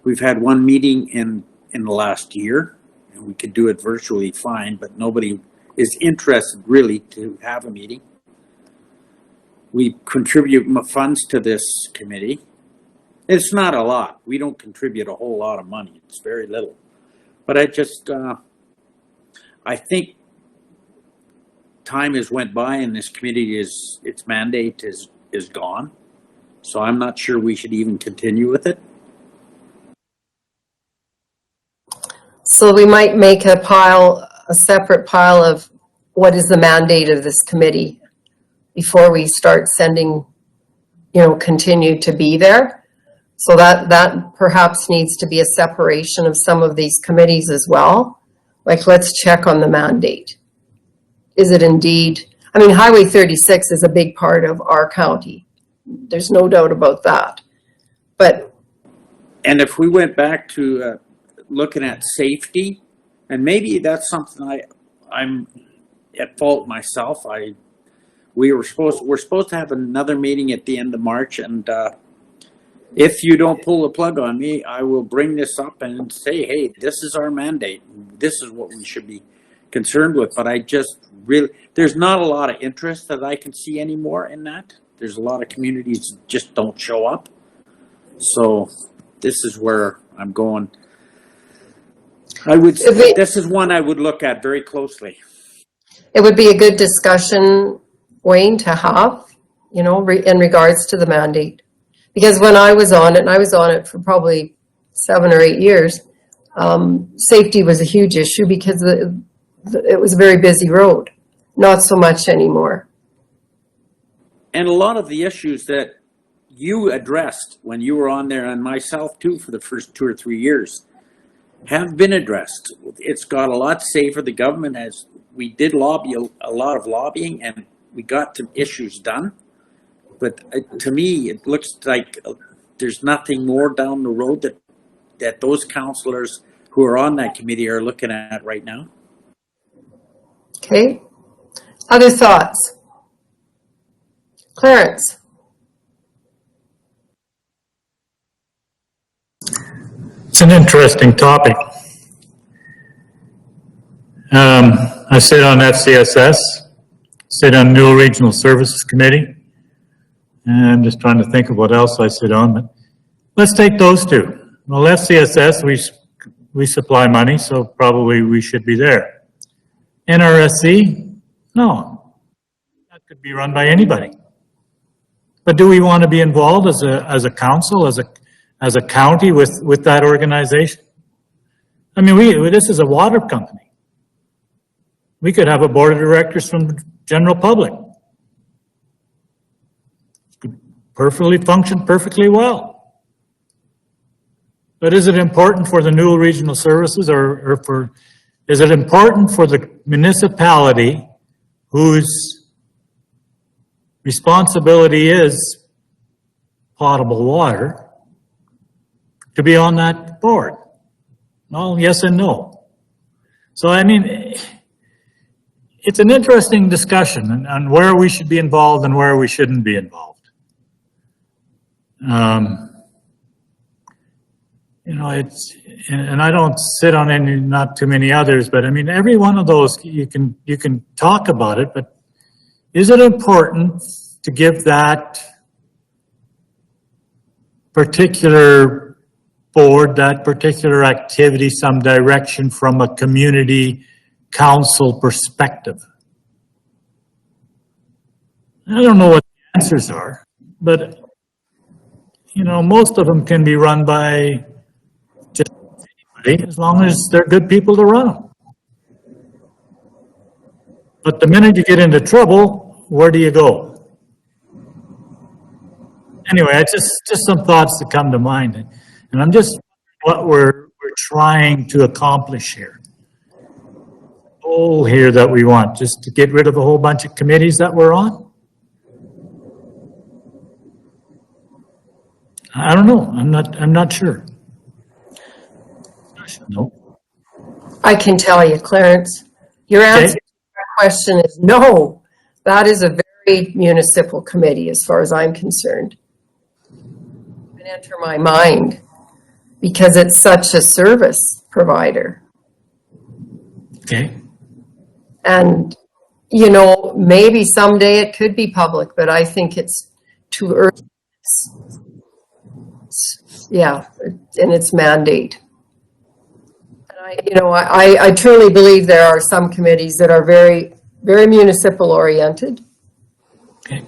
We've had one meeting in the last year, and we could do it virtually fine, but nobody is interested really to have a meeting. We contribute funds to this committee. It's not a lot. We don't contribute a whole lot of money. It's very little. But I just, I think time has went by and this committee its mandate is gone. So I'm not sure we should even continue with it. So we might make a separate pile of what is the mandate of this committee before we start sending, continue to be there. So that perhaps needs to be a separation of some of these committees as well. Like, let's check on the mandate. Is it indeed, Highway 36 is a big part of our county. There's no doubt about that. And if we went back to looking at safety, and maybe that's something I'm at fault myself. We're supposed to have another meeting at the end of March, and if you don't pull the plug on me, I will bring this up and say, hey, this is our mandate. This is what we should be concerned with. But I just really, there's not a lot of interest that I can see anymore in that. There's a lot of communities that just don't show up. So this is where I'm going. This is one I would look at very closely. It would be a good discussion, Wayne, to have, in regards to the mandate. Because when I was on it, and I was on it for probably 7 or 8 years, safety was a huge issue because it was a very busy road. Not so much anymore. And a lot of the issues that you addressed when you were on there, and myself too, for the first 2 or 3 years, have been addressed. It's got a lot safer. The government has, we did lobby a lot of lobbying, and we got some issues done. But to me, it looks like there's nothing more down the road that those councillors who are on that committee are looking at right now. Okay. Other thoughts? Clarence? It's an interesting topic. I sit on FCSS, sit on New Regional Services Committee, and I'm just trying to think of what else I sit on, but let's take those two. Well, FCSS, we supply money, so probably we should be there. NRSC, no, that could be run by anybody. But do we want to be involved as a council, as a county with that organization? This is a water company. We could have a board of directors from the general public. Could function perfectly well. But is it important for the new regional services is it important for the municipality whose responsibility is potable water to be on that board? Well, yes and no. So, it's an interesting discussion on where we should be involved and where we shouldn't be involved. And I don't sit on not too many others, but every one of those you can talk about it, but is it important to give that particular board, that particular activity, some direction from a community council perspective? I don't know what the answers are, but most of them can be run by just anybody as long as they're good people to run them. But the minute you get into trouble, where do you go? Anyway, it's just some thoughts that come to mind, and I'm just what we're trying to accomplish here. Goal here that we want, just to get rid of a whole bunch of committees that we're on? I don't know. I'm not sure. No. I can tell you, Clarence, Your answer to that question is no. That is a very municipal committee as far as I'm concerned. It can enter my mind because it's such a service provider. Okay. And, you know, maybe someday it could be public, but I think it's too early. Yeah, in its mandate. I truly believe there are some committees that are very, very municipal oriented. Okay.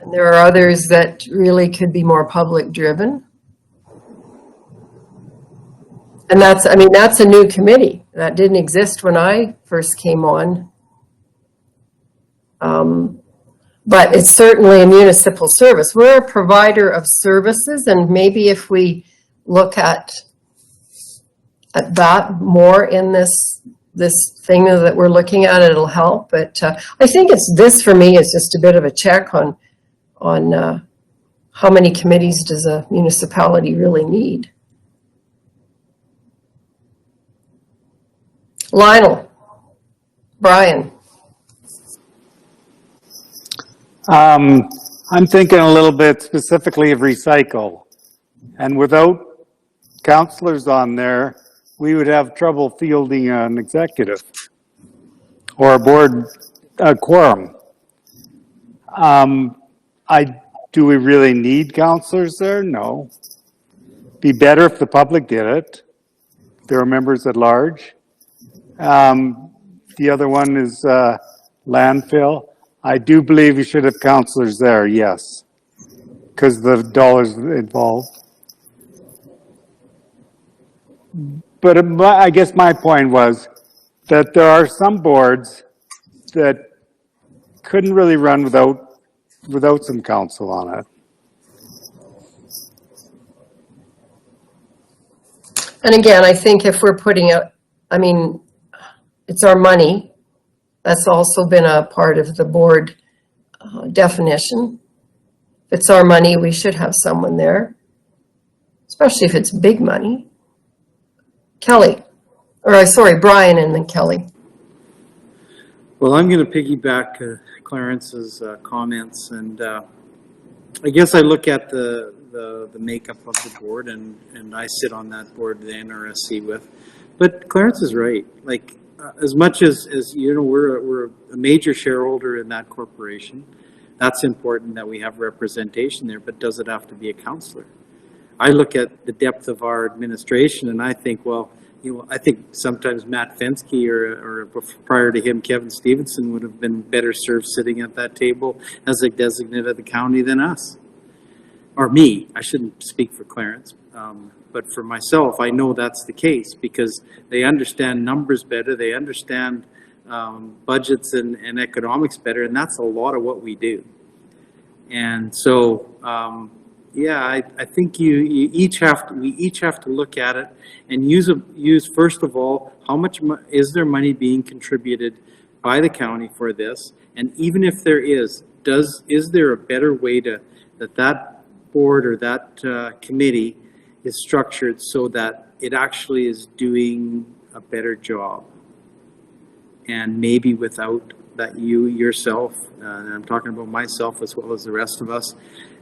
And there are others that really could be more public driven. And that's a new committee that didn't exist when I first came on. But it's certainly a municipal service. We're a provider of services, and maybe if we look at that more in this thing that we're looking at, it'll help. But I think this for me is just a bit of a check on how many committees does a municipality really need. Lionel, Brian. I'm thinking a little bit specifically of recycle. And without councillors on there, we would have trouble fielding an executive or a board quorum. Do we really need councillors there? No. Be better if the public did it. There are members at large. The other one is landfill. I do believe you should have councillors there, yes, because the dollars involved. But I guess my point was that there are some boards that couldn't really run without some council on it. And again, I think if we're putting out, it's our money. That's also been a part of the board definition. If it's our money, we should have someone there, especially if it's big money. Kelly, Brian and then Kelly. Well, I'm going to piggyback Clarence's comments, and I guess I look at the makeup of the board, and I sit on that board, the NRSC with. But Clarence is right. Like, as much as you know, we're a major shareholder in that corporation. That's important that we have representation there, but does it have to be a councillor? I look at the depth of our administration and I think, well, I think sometimes Matt Fensky or prior to him, Kevin Stevenson would have been better served sitting at that table as a designate of the county than us. Or me, I shouldn't speak for Clarence. But for myself, I know that's the case because they understand numbers better. They understand budgets and economics better, and that's a lot of what we do. And so, I think we each have to look at it and use first of all, how much is there money being contributed by the county for this? And even if there is there a better way that board or that committee is structured so that it actually is doing a better job? And maybe without that you yourself, and I'm talking about myself as well as the rest of us,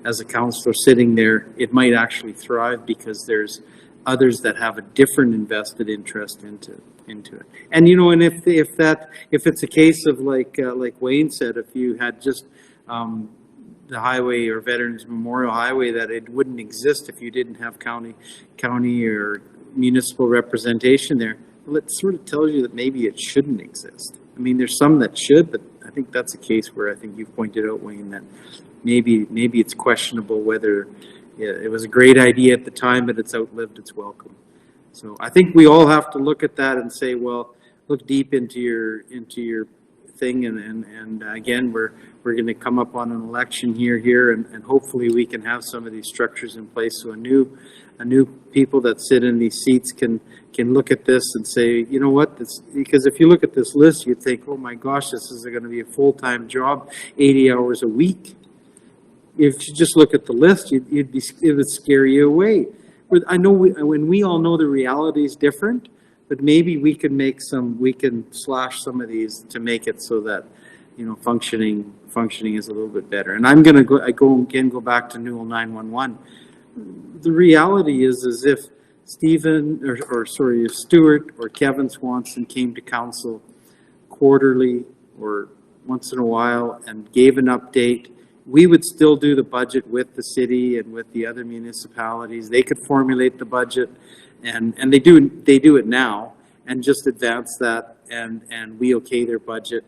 as a councillor sitting there, it might actually thrive because there's others that have a different invested interest into it. And and if it's a case of like Wayne said, if you had just the highway or Veterans Memorial Highway, that it wouldn't exist if you didn't have county or municipal representation there. Well, it sort of tells you that maybe it shouldn't exist. There's some that should, but I think that's a case where I think you've pointed out, Wayne, that maybe it's questionable whether it was a great idea at the time, but it's outlived its welcome. So I think we all have to look at that and say, well, look deep into your thing, and again, we're going to come up on an election here, and hopefully we can have some of these structures in place so a new people that sit in these seats can look at this and say, you know what, because if you look at this list, you think, oh my gosh, this is going to be a full-time job, 80 hours a week. If you just look at the list, it would scare you away. I know when we all know the reality is different, but maybe we can make we can slash some of these to make it so that, you know, functioning is a little bit better. And I'm going to go back to Newell 911. The reality is if Stephen, if Stuart or Kevin Swanson came to council quarterly or once in a while and gave an update, we would still do the budget with the city and with the other municipalities. They could formulate the budget, and they do it now, and just advance that, and we okay their budget.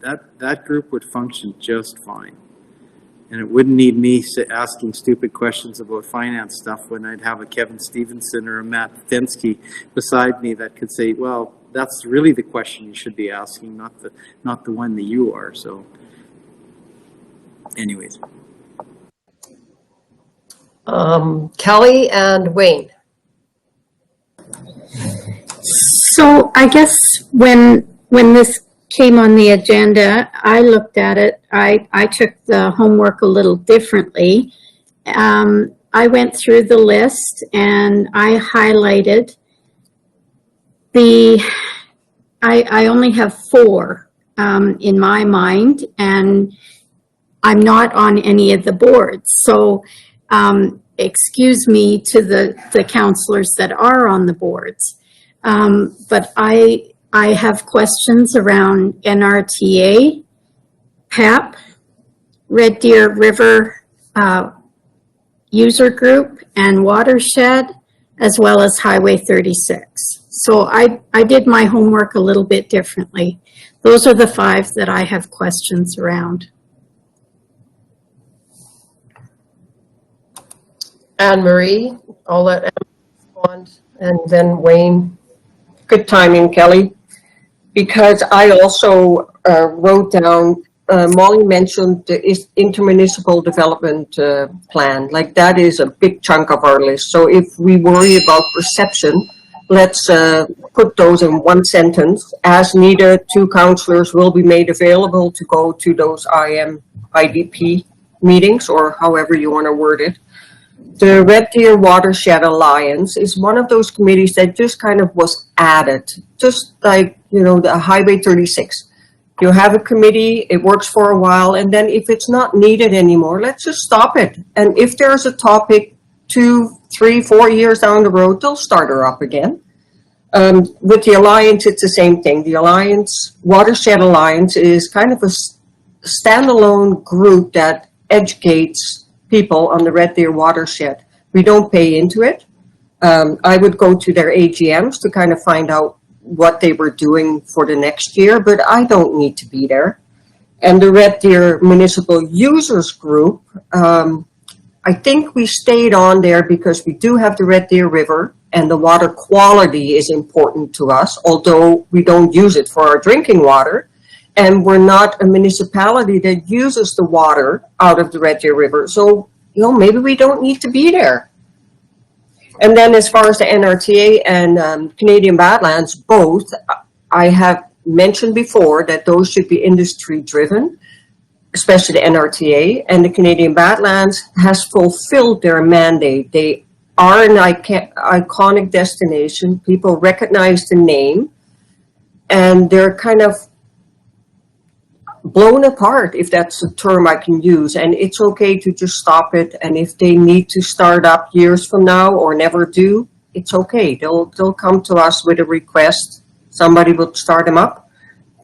That group would function just fine. And it wouldn't need me asking stupid questions about finance stuff when I'd have a Kevin Stevenson or a Matt Fensky beside me that could say, well, that's really the question you should be asking, not the one that you are. So anyways. Kelly and Wayne. So I guess when this came on the agenda, I looked at it. I took the homework a little differently. I went through the list and I highlighted I only have 4 in my mind, and I'm not on any of the boards. So excuse me to the councillors that are on the boards. But I have questions around NRTA, PAP, Red Deer River User Group, and Watershed, as well as Highway 36. So I did my homework a little bit differently. Those are the 5 that I have questions around. Anne Marie, I'll let Anne respond, and then Wayne. Good timing, Kelly, because I also wrote down, Molly mentioned the intermunicipal development plan. Like, that is a big chunk of our list. So if we worry about perception, let's put those in one sentence. As needed, 2 councillors will be made available to go to those IDP meetings, or however you want to word it. The Red Deer Watershed Alliance is one of those committees that just kind of was added, just like, you know, the Highway 36. You have a committee, it works for a while, and then if it's not needed anymore, let's just stop it. And if there's a topic 2, 3, 4 years down the road, they'll start her up again. With the Alliance, it's the same thing. The Alliance, Watershed Alliance, is kind of a standalone group that educates people on the Red Deer watershed. We don't pay into it. I would go to their AGMs to kind of find out what they were doing for the next year, but I don't need to be there. And the Red Deer Municipal Users Group, I think we stayed on there because we do have the Red Deer River, and the water quality is important to us, although we don't use it for our drinking water. And we're not a municipality that uses the water out of the Red Deer River. So, you know, maybe we don't need to be there. And then as far as the NRTA and Canadian Badlands, both, I have mentioned before that those should be industry driven, especially the NRTA. And the Canadian Badlands has fulfilled their mandate. They are an iconic destination. People recognize the name, and they're kind of blown apart, if that's a term I can use, and it's okay to just stop it. And if they need to start up years from now or never do, it's okay. They'll come to us with a request. Somebody will start them up,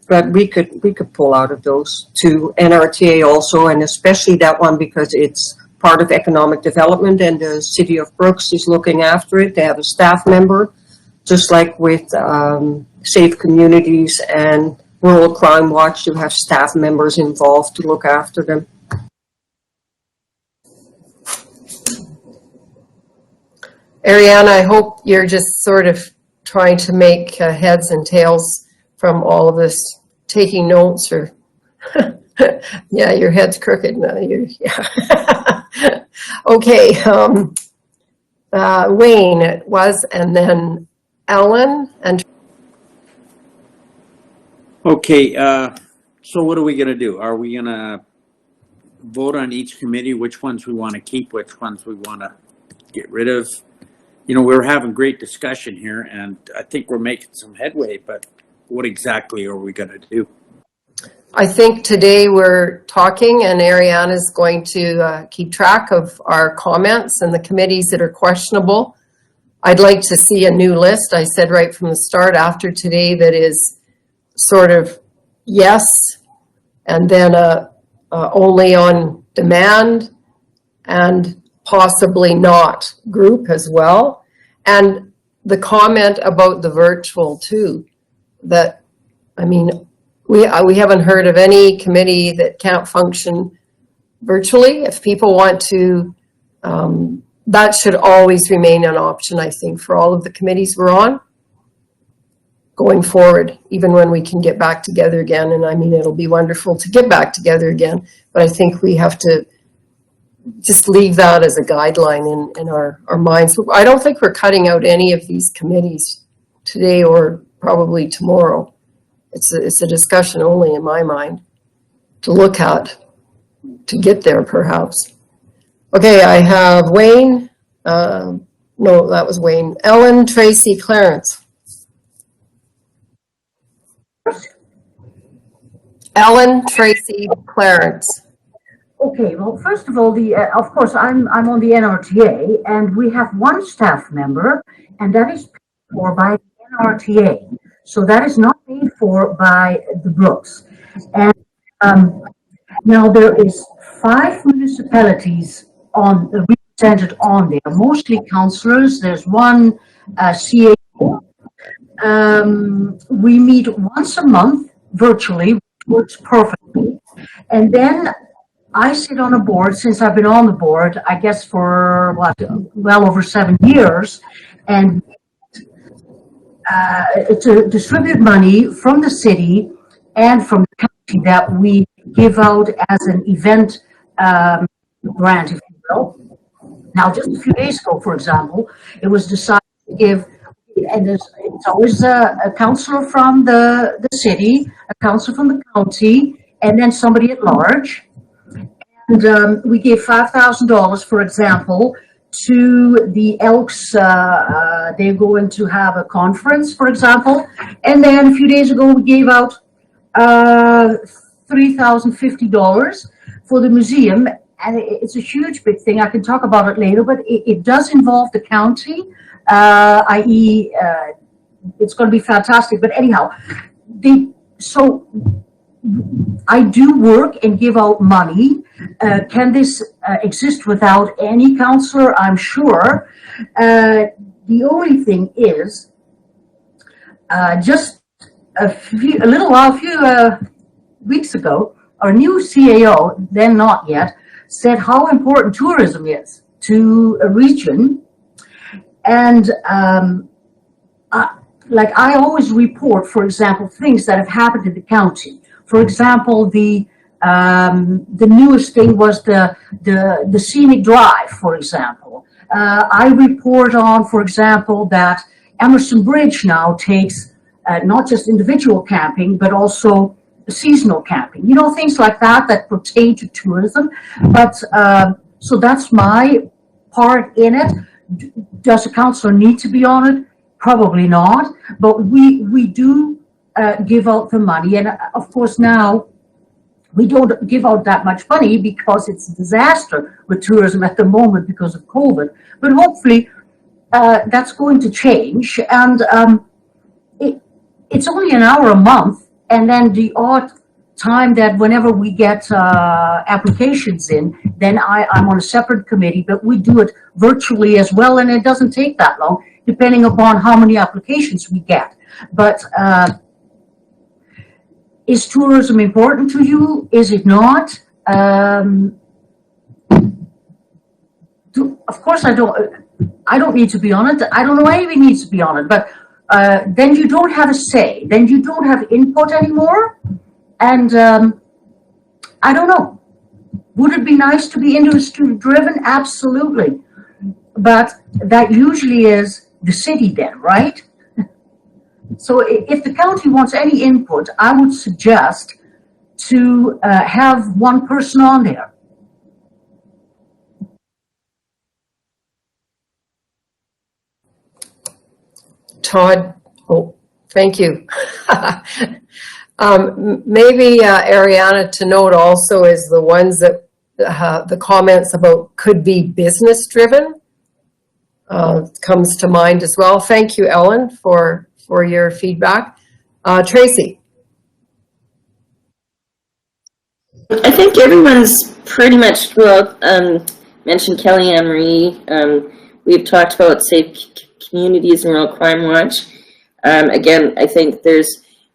but we could pull out of those 2. NRTA also, and especially that one because it's part of economic development, and the city of Brooks is looking after it. They have a staff member, just like with Safe Communities and Rural Crime Watch, you have staff members involved to look after them. Ariana, I hope you're just sort of trying to make heads and tails from all of this, taking notes, or yeah, your head's crooked now. Yeah. Okay, Wayne it was, and then Ellen and. Okay, so what are we gonna do? Are we gonna vote on each committee, which ones we want to keep, which ones we want to get rid of? we're having great discussion here, and I think we're making some headway, but what exactly are we going to do? I think today we're talking, and Ariana is going to keep track of our comments and the committees that are questionable. I'd like to see a new list. I said right from the start after today that is sort of yes, and then only on demand, and possibly not group as well. And the comment about the virtual too, that, I mean, we haven't heard of any committee that can't function virtually. If people want to, that should always remain an option, I think, for all of the committees we're on going forward, even when we can get back together again. And I mean, it'll be wonderful to get back together again, but I think we have to just leave that as a guideline in our minds. I don't think we're cutting out any of these committees today or probably tomorrow. It's a discussion only in my mind to look at, to get there perhaps. Okay, I have Wayne, no, that was Wayne. Ellen, Tracy, Clarence. Ellen, Tracy, Clarence. Okay, well, first of all, of course, I'm on the NRTA, and we have one staff member, and that is paid for by the NRTA. So that is not paid for by the Brooks. And now there is 5 municipalities represented on there, mostly councillors. There's one CAO. We meet once a month virtually, which works perfectly. And then I sit on a board, since I've been on the board, I guess for well over 7 years, and to distribute money from the city and from the county that we give out as an event grant, if you will. Now, just a few days ago, for example, it was decided to give, and it's always a councillor from the city, a councillor from the county, and then somebody at large. And we gave $5,000, for example, to the Elks. They're going to have a conference, for example. And then a few days ago, we gave out $3,050 for the museum. And it's a huge, big thing. I can talk about it later, but it does involve the county, i.e., it's going to be fantastic. But anyhow, so I do work and give out money. Can this exist without any councillor? I'm sure. The only thing is, just a few weeks ago, our new CAO, then not yet, said how important tourism is to a region. And like I always report, for example, things that have happened in the county. For example, the newest thing was the scenic drive, for example. I report on, for example, that Emerson Bridge now takes not just individual camping, but also seasonal camping. You know, things like that pertain to tourism. But so that's my part in it. Does a councillor need to be on it? Probably not. But we do give out the money, and of course now we don't give out that much money because it's a disaster with tourism at the moment because of COVID. But hopefully that's going to change, and it's only an hour a month, and then the odd time that whenever we get applications in, then I'm on a separate committee, but we do it virtually as well, and it doesn't take that long, depending upon how many applications we get. But is tourism important to you? Is it not? Of course, I don't need to be on it. I don't know anybody needs to be on it, but then you don't have a say. Then you don't have input anymore. And I don't know. Would it be nice to be industry driven? Absolutely. But that usually is the city then, right? So if the county wants any input, I would suggest to have one person on there. Todd, oh, thank you. Maybe Ariana, to note also is the ones that the comments about could be business driven comes to mind as well. Thank you, Ellen, for your feedback. Tracy. I think everyone's pretty much, well, mentioned Kelly Ann Marie. We've talked about safe communities and Rural Crime Watch. Again, I think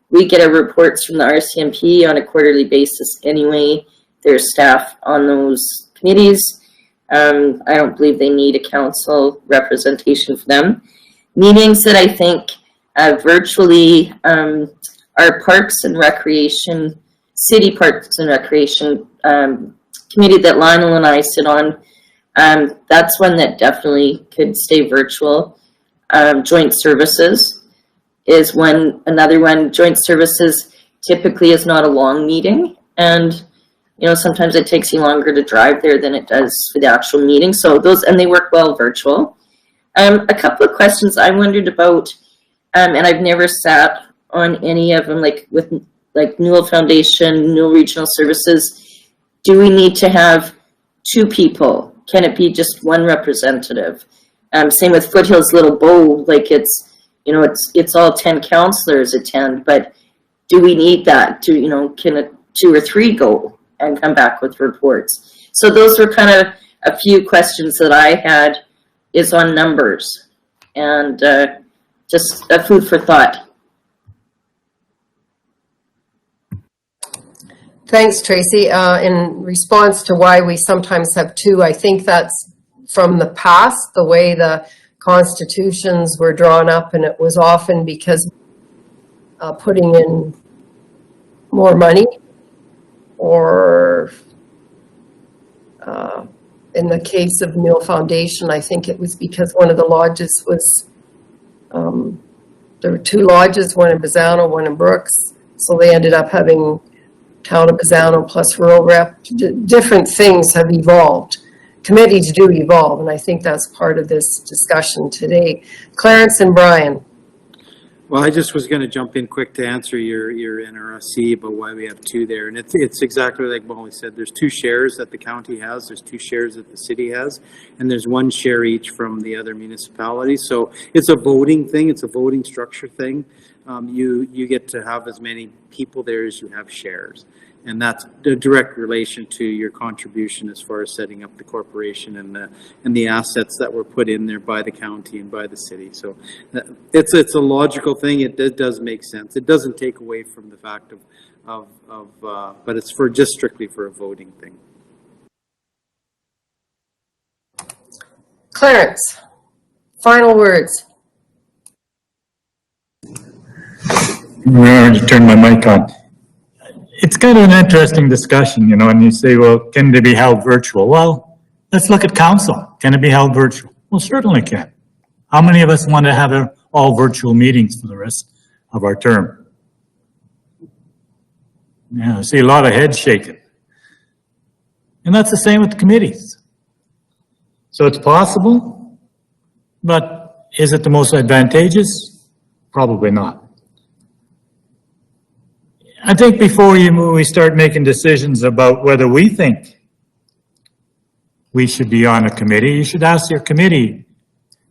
we get our reports from the RCMP on a quarterly basis anyway. There's staff on those committees. I don't believe they need a council representation for them. Meetings that I think virtually are Parks and Recreation, City Parks and Recreation committee that Lionel and I sit on. That's one that definitely could stay virtual. Joint Services is another one. Joint Services typically is not a long meeting, and sometimes it takes you longer to drive there than it does for the actual meeting. So and they work well virtual. A couple of questions I wondered about, and I've never sat on any of them, like with Newell Foundation, Newell Regional Services. Do we need to have 2 people? Can it be just one representative? Same with Foothills Little Bow, it's all 10 councillors attend, but do we need that? Can 2 or 3 go and come back with reports? So those were kind of a few questions that I had, is on numbers, and just a food for thought. Thanks, Tracy. In response to why we sometimes have 2, I think that's from the past, the way the constitutions were drawn up, and it was often because putting in more money, or in the case of Newell Foundation, I think it was because one of the lodges was, there were 2 lodges, one in Bazzano, one in Brooks, so they ended up having Town of Bazzano plus rural rep. Different things have evolved. Committees do evolve, and I think that's part of this discussion today. Clarence and Brian. Well, I just was going to jump in quick to answer your NRSC about why we have 2 there. And it's exactly like Molly said. There's 2 shares that the county has. There's 2 shares that the city has. And there's 1 share each from the other municipalities. So it's a voting thing. It's a voting structure thing. You get to have as many people there as you have shares. And that's the direct relation to your contribution as far as setting up the corporation and the assets that were put in there by the county and by the city. So it's a logical thing. It does make sense. It doesn't take away from the fact but it's just strictly for a voting thing. Clarence, final words. I already turned my mic on. It's kind of an interesting discussion, and you say, well, can they be held virtual? Well, let's look at council. Can it be held virtual? Well, certainly can. How many of us want to have all virtual meetings for the rest of our term? Yeah, I see a lot of heads shaking. And that's the same with committees. So it's possible, but is it the most advantageous? Probably not. I think before we start making decisions about whether we think we should be on a committee, you should ask your committee,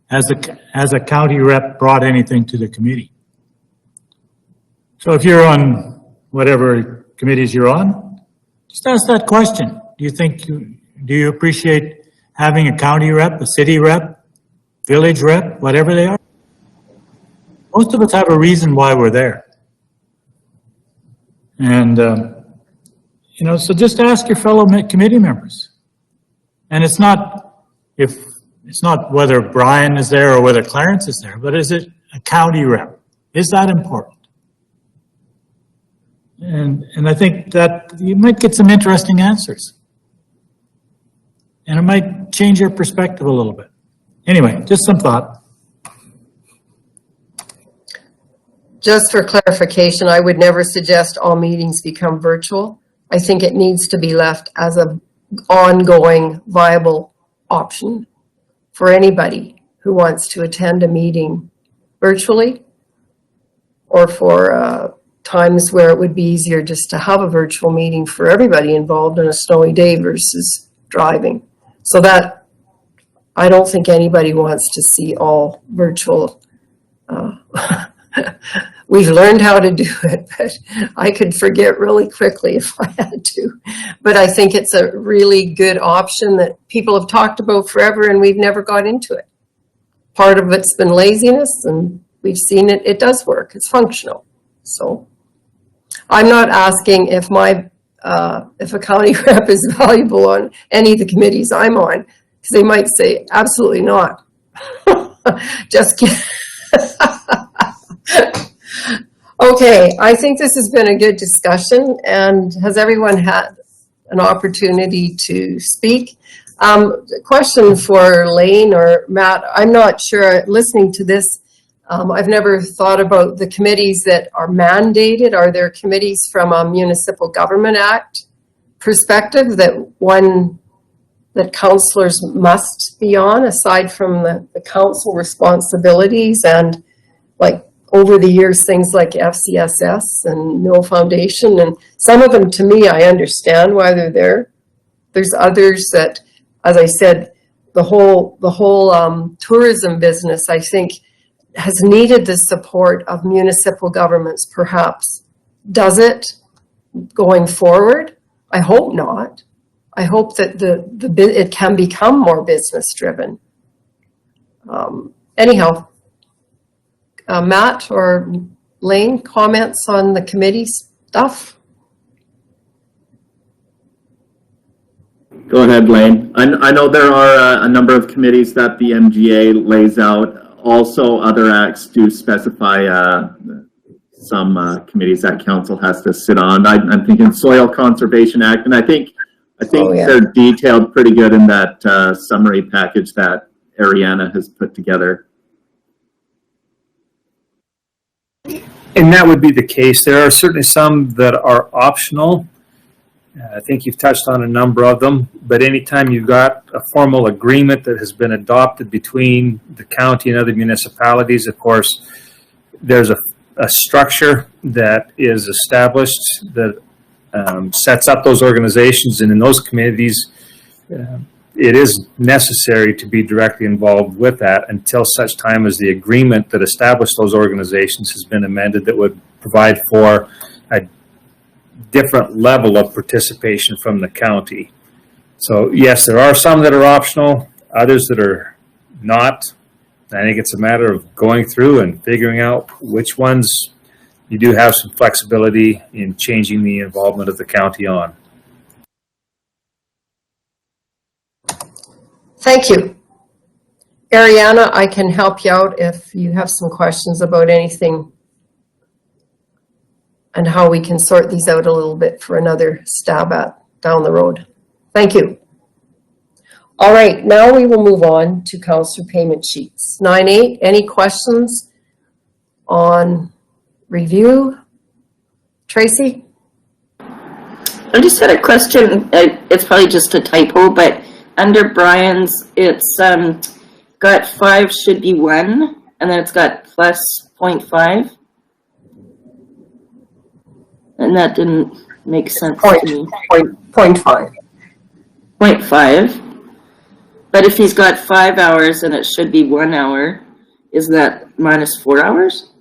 has a county rep brought anything to the committee? So if you're on whatever committees you're on, just ask that question. Do you appreciate having a county rep, a city rep, village rep, whatever they are? Most of us have a reason why we're there. And, so just ask your fellow committee members. And it's not whether Brian is there or whether Clarence is there, but is it a county rep? Is that important? And I think that you might get some interesting answers. And it might change your perspective a little bit. Anyway, just some thought. Just for clarification, I would never suggest all meetings become virtual. I think it needs to be left as an ongoing viable option for anybody who wants to attend a meeting virtually, or for times where it would be easier just to have a virtual meeting for everybody involved on a snowy day versus driving. So that, I don't think anybody wants to see all virtual. We've learned how to do it, but I could forget really quickly if I had to. But I think it's a really good option that people have talked about forever and we've never got into it. Part of it's been laziness, and we've seen it, it does work, it's functional. So I'm not asking if if a county rep is valuable on any of the committees I'm on, because they might say, absolutely not. Just kidding. Okay, I think this has been a good discussion, and has everyone had an opportunity to speak? Question for Lane or Matt, I'm not sure, listening to this, I've never thought about the committees that are mandated. Are there committees from a Municipal Government Act perspective that councillors must be on, aside from the council responsibilities and, like, over the years, things like FCSS and Mill Foundation, and some of them, to me, I understand why they're there. There's others that, as I said, the whole tourism business, I think, has needed the support of municipal governments, perhaps. Does it going forward? I hope not. I hope that it can become more business driven. Anyhow, Matt or Lane, comments on the committee stuff? Go ahead, Lane. I know there are a number of committees that the MGA lays out. Also, other acts do specify some committees that council has to sit on. I'm thinking Soil Conservation Act, and I think they're detailed pretty good in that summary package that Ariana has put together. And that would be the case. There are certainly some that are optional. I think you've touched on a number of them, but anytime you've got a formal agreement that has been adopted between the county and other municipalities, of course, there's a structure that is established that sets up those organizations, and in those communities, it is necessary to be directly involved with that until such time as the agreement that established those organizations has been amended that would provide for a different level of participation from the county. So yes, there are some that are optional, others that are not. I think it's a matter of going through and figuring out which ones you do have some flexibility in changing the involvement of the county on. Thank you. Ariana, I can help you out if you have some questions about anything and how we can sort these out a little bit for another stab at down the road. Thank you. All right, now we will move on to councillor payment sheets. 9.8, any questions on review? Tracy? I just had a question. It's probably just a typo, but under Brian's, it's got 5 should be 1, and then it's got plus 0.5. And that didn't make sense to me. 0.5. 0.5. But if he's got 5 hours and it should be 1 hour, is that minus 4 hours?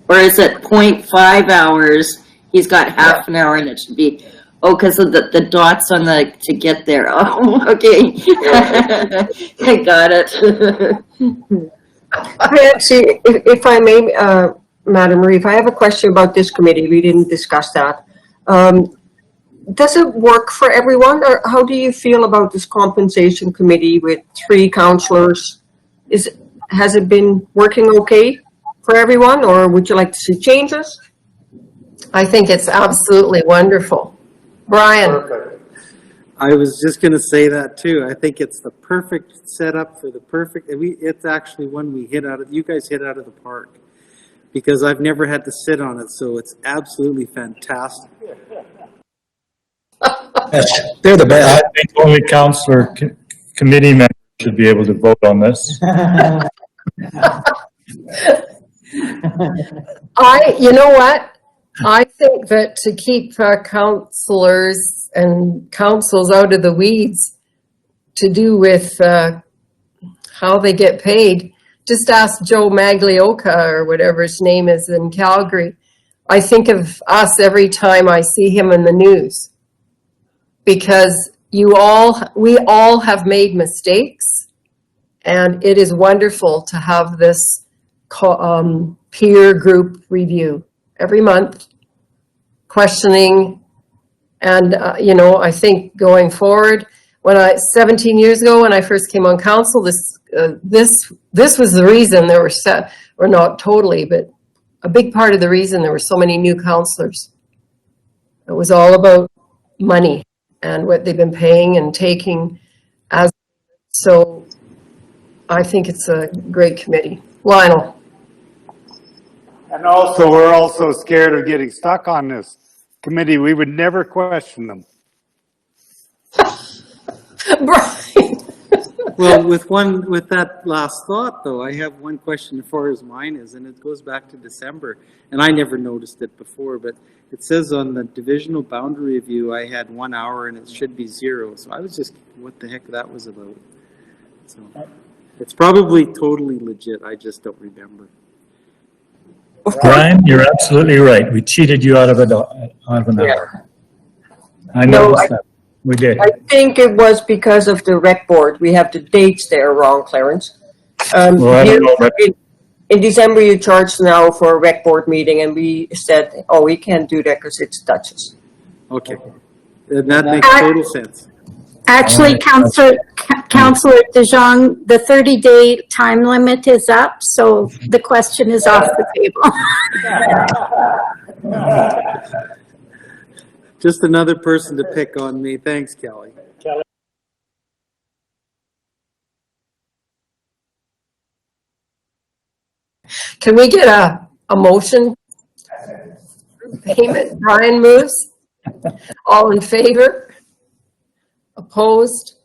Or is it 0.5 hours, he's got half an hour and it should be, oh, because of the dots on the, to get there. Oh, okay. I got it. Actually, if I may, Madam Marie, if I have a question about this committee, we didn't discuss that. Does it work for everyone, or how do you feel about this compensation committee with 3 councillors? Has it been working okay for everyone, or would you like to see changes? I think it's absolutely wonderful. Brian? Perfect. I was just going to say that too. I think it's the perfect setup for the perfect, it's actually one you guys hit out of the park, because I've never had to sit on it, so it's absolutely fantastic. They're the best. I think only councillor committee members should be able to vote on this. You know what? I think that to keep councillors and councils out of the weeds to do with how they get paid, just ask Joe Maglioka or whatever his name is in Calgary. I think of us every time I see him in the news, because we all have made mistakes, and it is wonderful to have this peer group review every month, questioning. And, I think going forward, 17 years ago, when I first came on council, this was the reason there were or not totally, but a big part of the reason there were so many new councillors. It was all about money and what they've been paying and taking so I think it's a great committee. Lionel. And also, we're also scared of getting stuck on this committee. We would never question them. Brian. Well, with that last thought, though, I have one question as far as mine is, and it goes back to December, and I never noticed it before, but it says on the divisional boundary review, I had 1 hour and it should be 0. So I was just, what the heck that was about. So it's probably totally legit. I just don't remember. Brian, you're absolutely right. We cheated you out of an hour. I noticed that. We did. I think it was because of the rec board. We have the dates there wrong, Clarence. Well, I don't know, but in December, you charged an hour for a rec board meeting, and we said, oh, we can't do that because it's Duchess. Okay. And that makes total sense. Actually, Councillor DeJong, the 30-day time limit is up, so the question is off the table. Just another person to pick on me. Thanks, Kelly. Can we get a motion? Payment. Brian moves. All in favor? Opposed?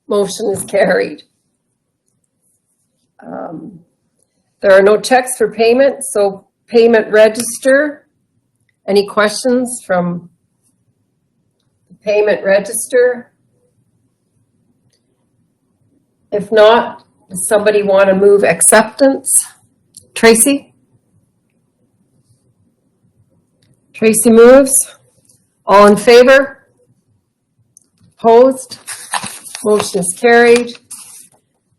Motion is carried. There are no checks for payment, so payment register. Any questions from the payment register? If not, does somebody want to move acceptance? Tracy? Tracy moves. All in favor? Opposed? Motion is carried.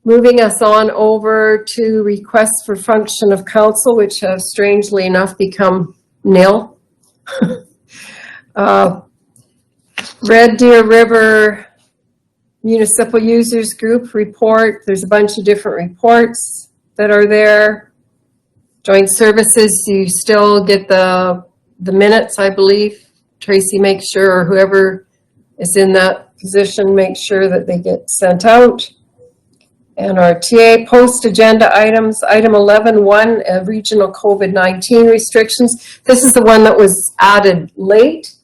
Moving us on over to requests for function of council, which have strangely enough become nil. Red Deer River Municipal Users Group report. There's a bunch of different reports that are there. Joint services, you still get the minutes, I believe. Tracy makes sure, or whoever is in that position, makes sure that they get sent out. And our TA post-agenda items, item 11.1, regional COVID-19 restrictions. This is the one that was added late.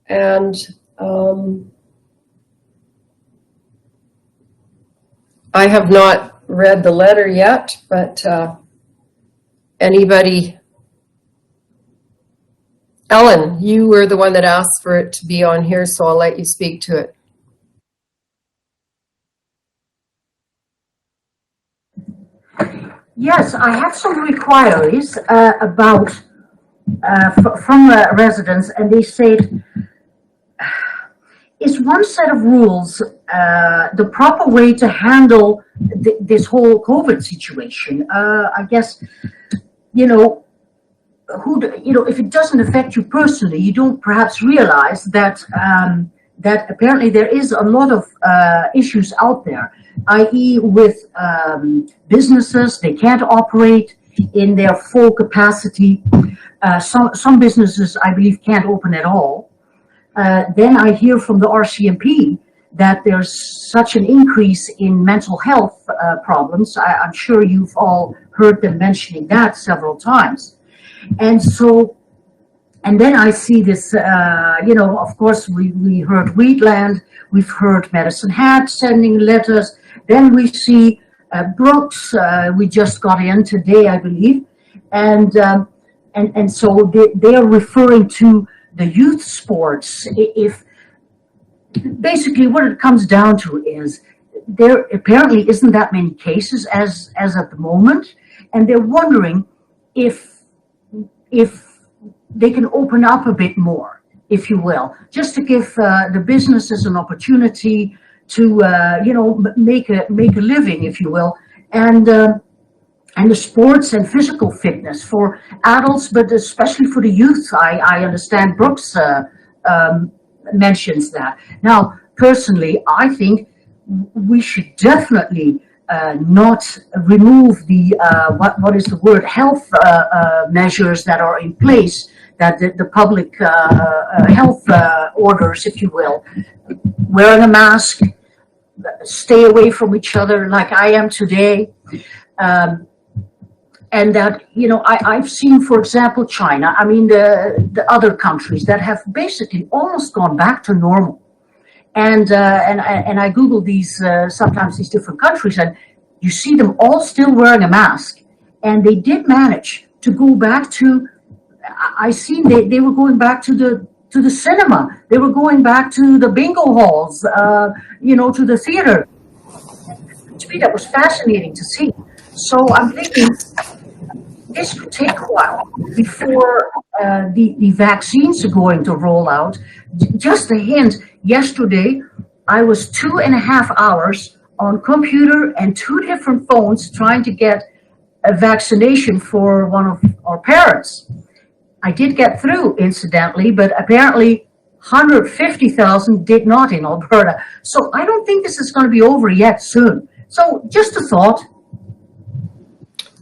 And I have not read the letter yet, but anybody? Ellen, you were the one that asked for it to be on here, so I'll let you speak to it. Yes, I had some inquiries about from residents, and they said, is one set of rules the proper way to handle this whole COVID situation? I guess, if it doesn't affect you personally, you don't perhaps realize that that apparently there is a lot of issues out there, i.e. with businesses, they can't operate in their full capacity. Some businesses, I believe, can't open at all. Then I hear from the RCMP that there's such an increase in mental health problems. I'm sure you've all heard them mentioning that several times. And then I see this, of course, we heard Wheatland, we've heard Medicine Hat sending letters, Then we see Brooks, we just got in today, I believe, and so they are referring to the youth sports. If basically what it comes down to is there apparently isn't that many cases as at the moment, and they're wondering if they can open up a bit more, if you will, just to give the businesses an opportunity to make a living, if you will, and the sports and physical fitness for adults, but especially for the youth. I understand Brooks mentions that. Now, personally, I think we should definitely not remove the what is the word, health measures that are in place, that the public health orders, if you will, wearing a mask, stay away from each other like I am today. And that, I've seen, for example, China, I mean, the other countries that have basically almost gone back to normal. And I Google sometimes these different countries, and you see them all still wearing a mask. And they did manage to go back to, I seen they were going back to the cinema. They were going back to the bingo halls, to the theater. To me, that was fascinating to see. So I'm thinking this could take a while before the vaccines are going to roll out. Just a hint, yesterday I was 2.5 hours on computer and 2 different phones trying to get a vaccination for one of our parents. I did get through, incidentally, but apparently 150,000 did not in Alberta. So I don't think this is going to be over yet soon. So just a thought.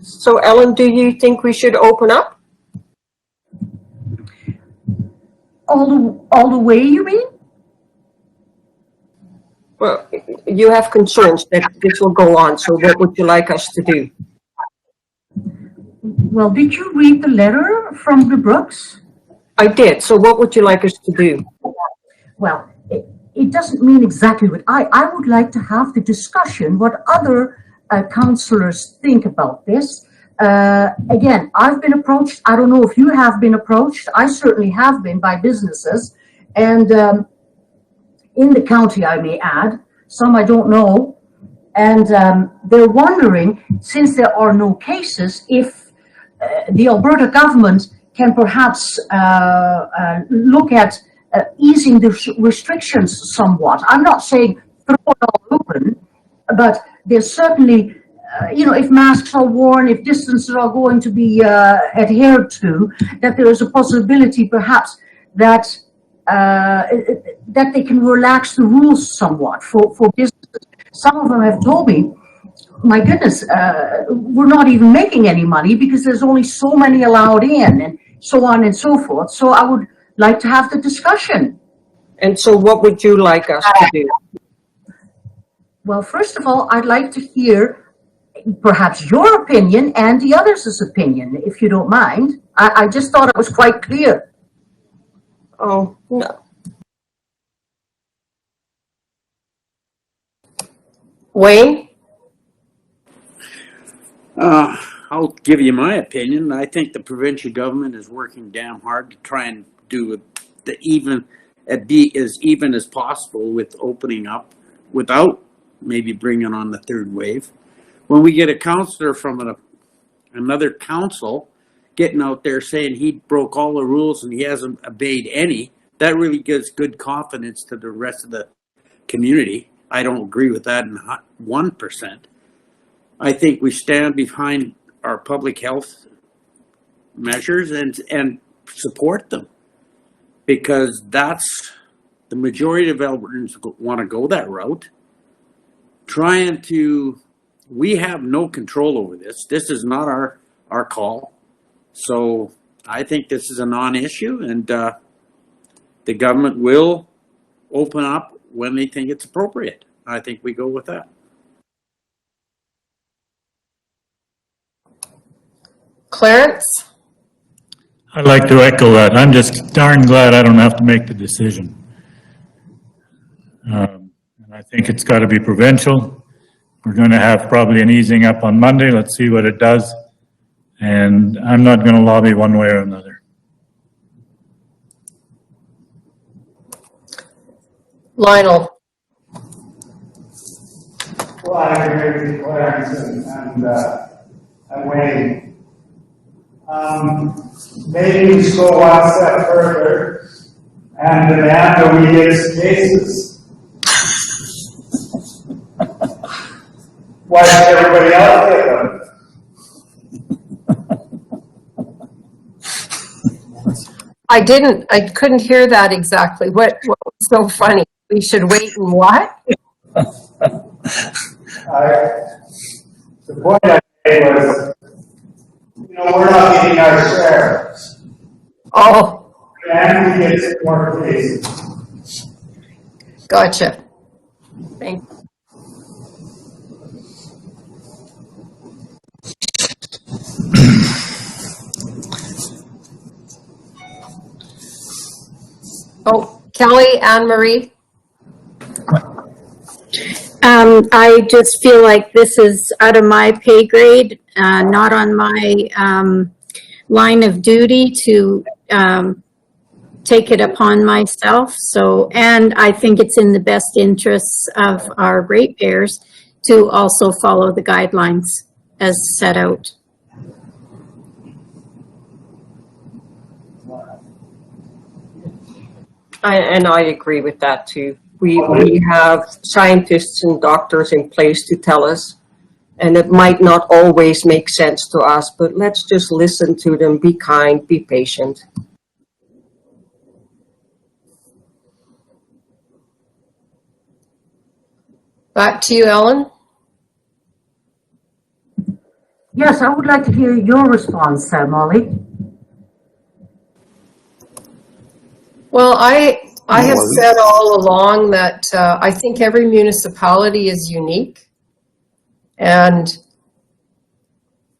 So Ellen, do you think we should open up? All the way, you mean? Well, you have concerns that this will go on, so what would you like us to do? Well, did you read the letter from the Brooks? I did, so what would you like us to do? Well, it doesn't mean exactly what I would like to have the discussion, what other councillors think about this. Again, I've been approached. I don't know if you have been approached. I certainly have been, by businesses. And in the county, I may add, some I don't know. And they're wondering, since there are no cases, if the Alberta government can perhaps look at easing the restrictions somewhat. I'm not saying throw it all open, but there's certainly, if masks are worn, if distances are going to be adhered to, that there is a possibility perhaps that that they can relax the rules somewhat for businesses. Some of them have told me, my goodness, we're not even making any money because there's only so many allowed in, and so on and so forth. So I would like to have the discussion. And so what would you like us to do? Well, first of all, I'd like to hear perhaps your opinion and the others' opinion, if you don't mind. I just thought it was quite clear. Oh, no. Wayne? I'll give you my opinion. I think the provincial government is working damn hard to try and do be as even as possible with opening up without maybe bringing on the third wave. When we get a councillor from another council getting out there saying he broke all the rules and he hasn't obeyed any, that really gives good confidence to the rest of the community. I don't agree with that in 1%. I think we stand behind our public health measures and support them, because that's the majority of Albertans want to go that route. We have no control over this. This is not our call. So I think this is a non-issue, and the government will open up when they think it's appropriate. I think we go with that. Clarence? I'd like to echo that. I'm just darn glad I don't have to make the decision. And I think it's got to be provincial. We're going to have probably an easing up on Monday. Let's see what it does. And I'm not going to lobby one way or another. Lionel. Well, I agree with Clarence and Wayne. Maybe we should go one step further and demand that we get some cases. Why should everybody else get them? I couldn't hear that exactly. What was so funny? We should wait and what? The point I made was, we're not getting our share. Oh. And we get more cases. Gotcha. Thank you. Oh, Kelly, Anne Marie. I just feel like this is out of my pay grade, not on my line of duty to take it upon myself. So, and I think it's in the best interests of our ratepayers to also follow the guidelines as set out. I agree with that too. We have scientists and doctors in place to tell us, and it might not always make sense to us, but let's just listen to them, be kind, be patient. Back to you, Ellen. Yes, I would like to hear your response, Molly. Well, I have said all along that I think every municipality is unique, and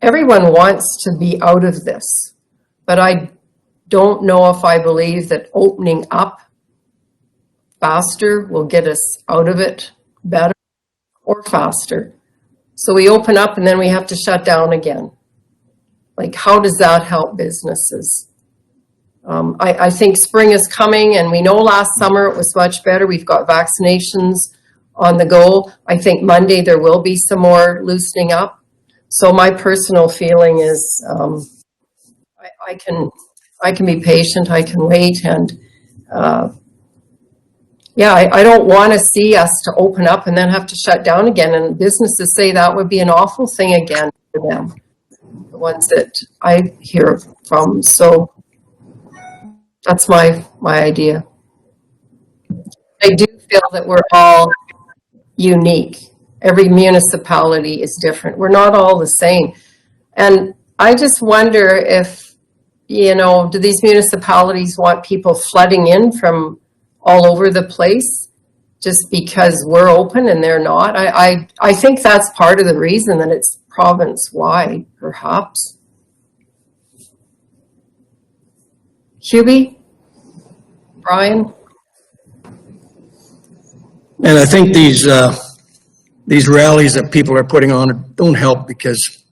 everyone wants to be out of this, but I don't know if I believe that opening up faster will get us out of it better or faster. So we open up and then we have to shut down again. Like, how does that help businesses? I think spring is coming, and we know last summer it was much better. We've got vaccinations on the go. I think Monday there will be some more loosening up. So my personal feeling is I can be patient, I can wait, and yeah, I don't want to see us to open up and then have to shut down again. And businesses say that would be an awful thing again for them, the ones that I hear from. So that's my idea. I do feel that we're all unique. Every municipality is different. We're not all the same. And I just wonder if, do these municipalities want people flooding in from all over the place just because we're open and they're not? I think that's part of the reason that it's province-wide, perhaps. Hubie? Brian? And I think these rallies that people are putting on don't help because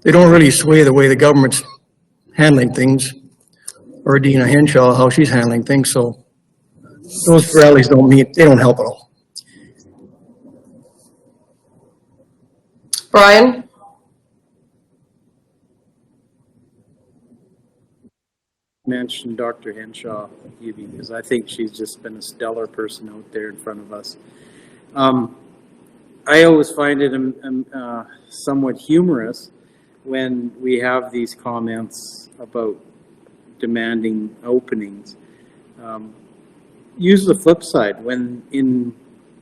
they don't really sway the way the government's handling things, or Dina Henshaw, how she's handling things. So those rallies they don't help at all. Brian? Mention Dr. Henshaw, because I think she's just been a stellar person out there in front of us. I always find it somewhat humorous when we have these comments about demanding openings. Use the flip side. When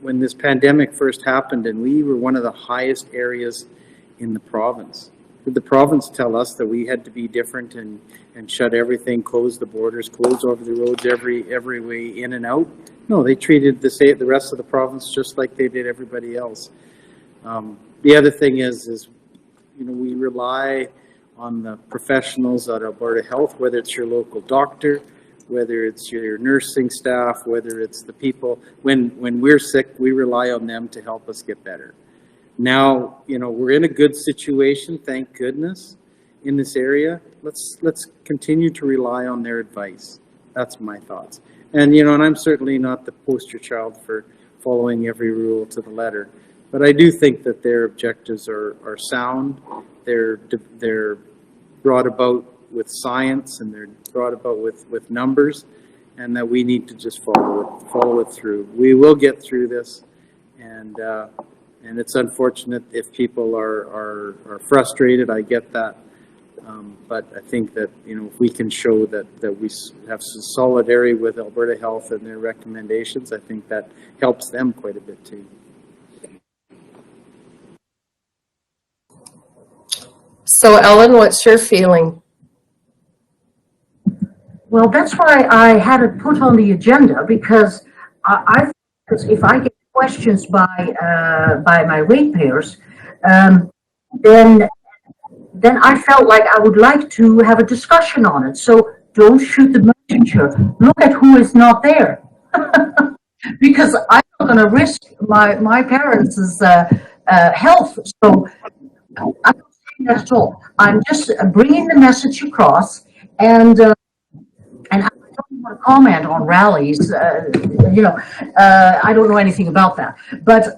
this pandemic first happened and we were one of the highest areas in the province, did the province tell us that we had to be different and shut everything, close the borders, close over the roads every way in and out? No, they treated the rest of the province just like they did everybody else. The other thing is we rely on the professionals at Alberta Health, whether it's your local doctor, whether it's your nursing staff, whether it's the people. When we're sick, we rely on them to help us get better. Now, you know, we're in a good situation, thank goodness, in this area. Let's continue to rely on their advice. That's my thoughts. And, you know, and I'm certainly not the poster child for following every rule to the letter, but I do think that their objectives are sound. They're brought about with science, and they're brought about with numbers, and that we need to just follow it through. We will get through this, and it's unfortunate if people are frustrated. I get that, but I think that, you know, if we can show that we have some solidarity with Alberta Health and their recommendations, I think that helps them quite a bit too. So Ellen, what's your feeling? Well, that's why I had it put on the agenda, because if I get questions by my ratepayers, then I felt like I would like to have a discussion on it. So don't shoot the messenger. Look at who is not there, because I'm not going to risk my parents' health. So I'm not saying that at all. I'm just bringing the message across, and I don't want to comment on rallies. You know, I don't know anything about that. But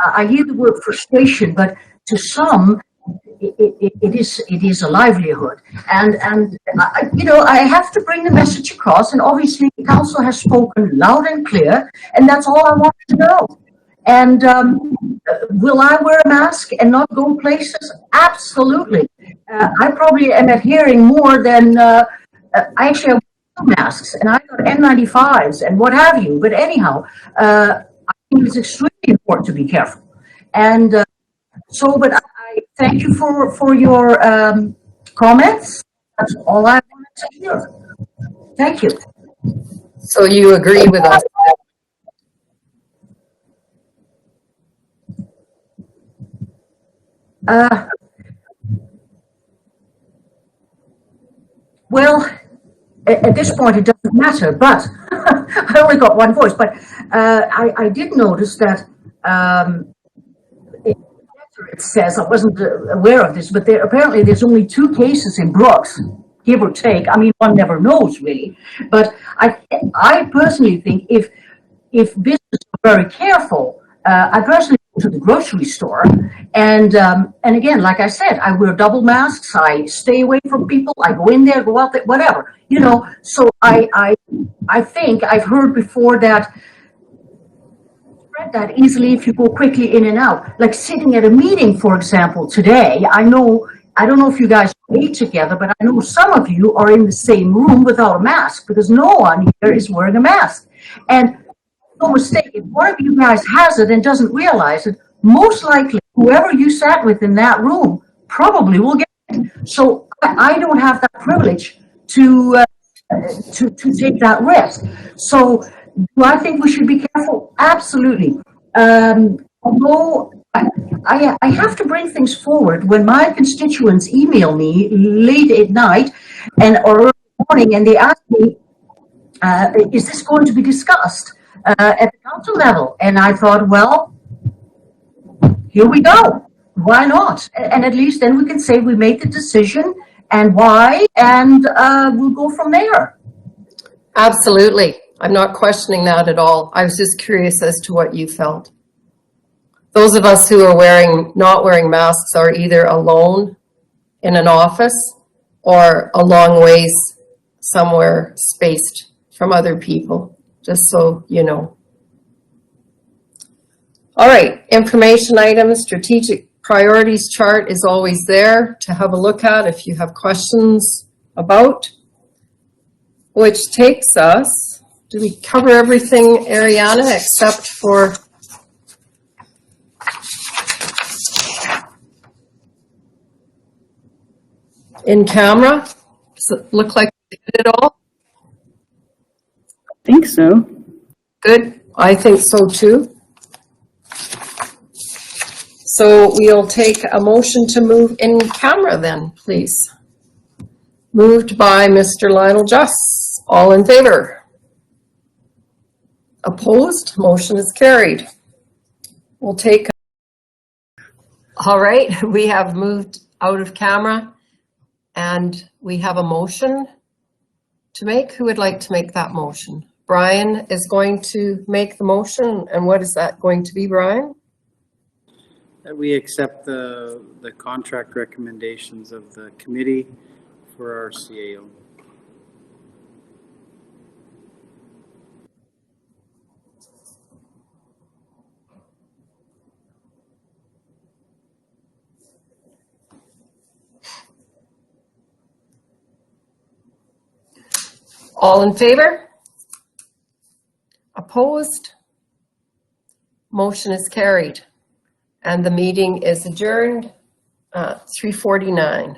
I hear the word frustration. But to some, it is a livelihood, and you know, I have to bring the message across. And obviously, the council has spoken loud and clear, and that's all I want to know. And will I wear a mask and not go places? Absolutely. I probably am adhering more than I actually have two masks, and I got N95s and what have you. But anyhow, I think it's extremely important to be careful. And but I thank you for your comments. That's all I wanted to hear. Thank you. So you agree with us? Well, at this point, it doesn't matter, but I only got one voice. But I did notice that it says, I wasn't aware of this, but apparently there's only 2 cases in Brooks, give or take. I mean, one never knows really. But I personally think if businesses are very careful, I personally go to the grocery store, and again, like I said, I wear double masks. I stay away from people. I go in there, go out there, whatever, you know. So I think I've heard before that spread that easily if you go quickly in and out. Like sitting at a meeting, for example, today. I don't know if you guys meet together, but I know some of you are in the same room without a mask, because no one here is wearing a mask. And no mistake, if one of you guys has it and doesn't realize it, most likely whoever you sat with in that room probably will get it. So I don't have that privilege to take that risk. So do I think we should be careful? Absolutely. Although I have to bring things forward when my constituents email me late at night or early morning, and they ask me, is this going to be discussed at the council level? And I thought, well, here we go. Why not? And at least then we can say we made the decision and why, and we'll go from there. Absolutely. I'm not questioning that at all. I was just curious as to what you felt. Those of us who are not wearing masks are either alone in an office or a long ways somewhere spaced from other people, just so you know. All right, information items, strategic priorities chart is always there to have a look at if you have questions about, which takes us, do we cover everything, Ariana, except for in camera? Does it look like we did it all? I think so. Good, I think so too. So we'll take a motion to move in camera then, please. Moved by Mr. Lionel Juss. All in favor? Opposed? Motion is carried. we'll take, all right, we have moved out of camera and we have a motion to make. Who would like to make that motion? Brian is going to make the motion. And what is that going to be, Brian? That we accept the contract recommendations of the committee for our CAO. All in favor? Opposed? Motion is carried. And the meeting is adjourned, 3:49.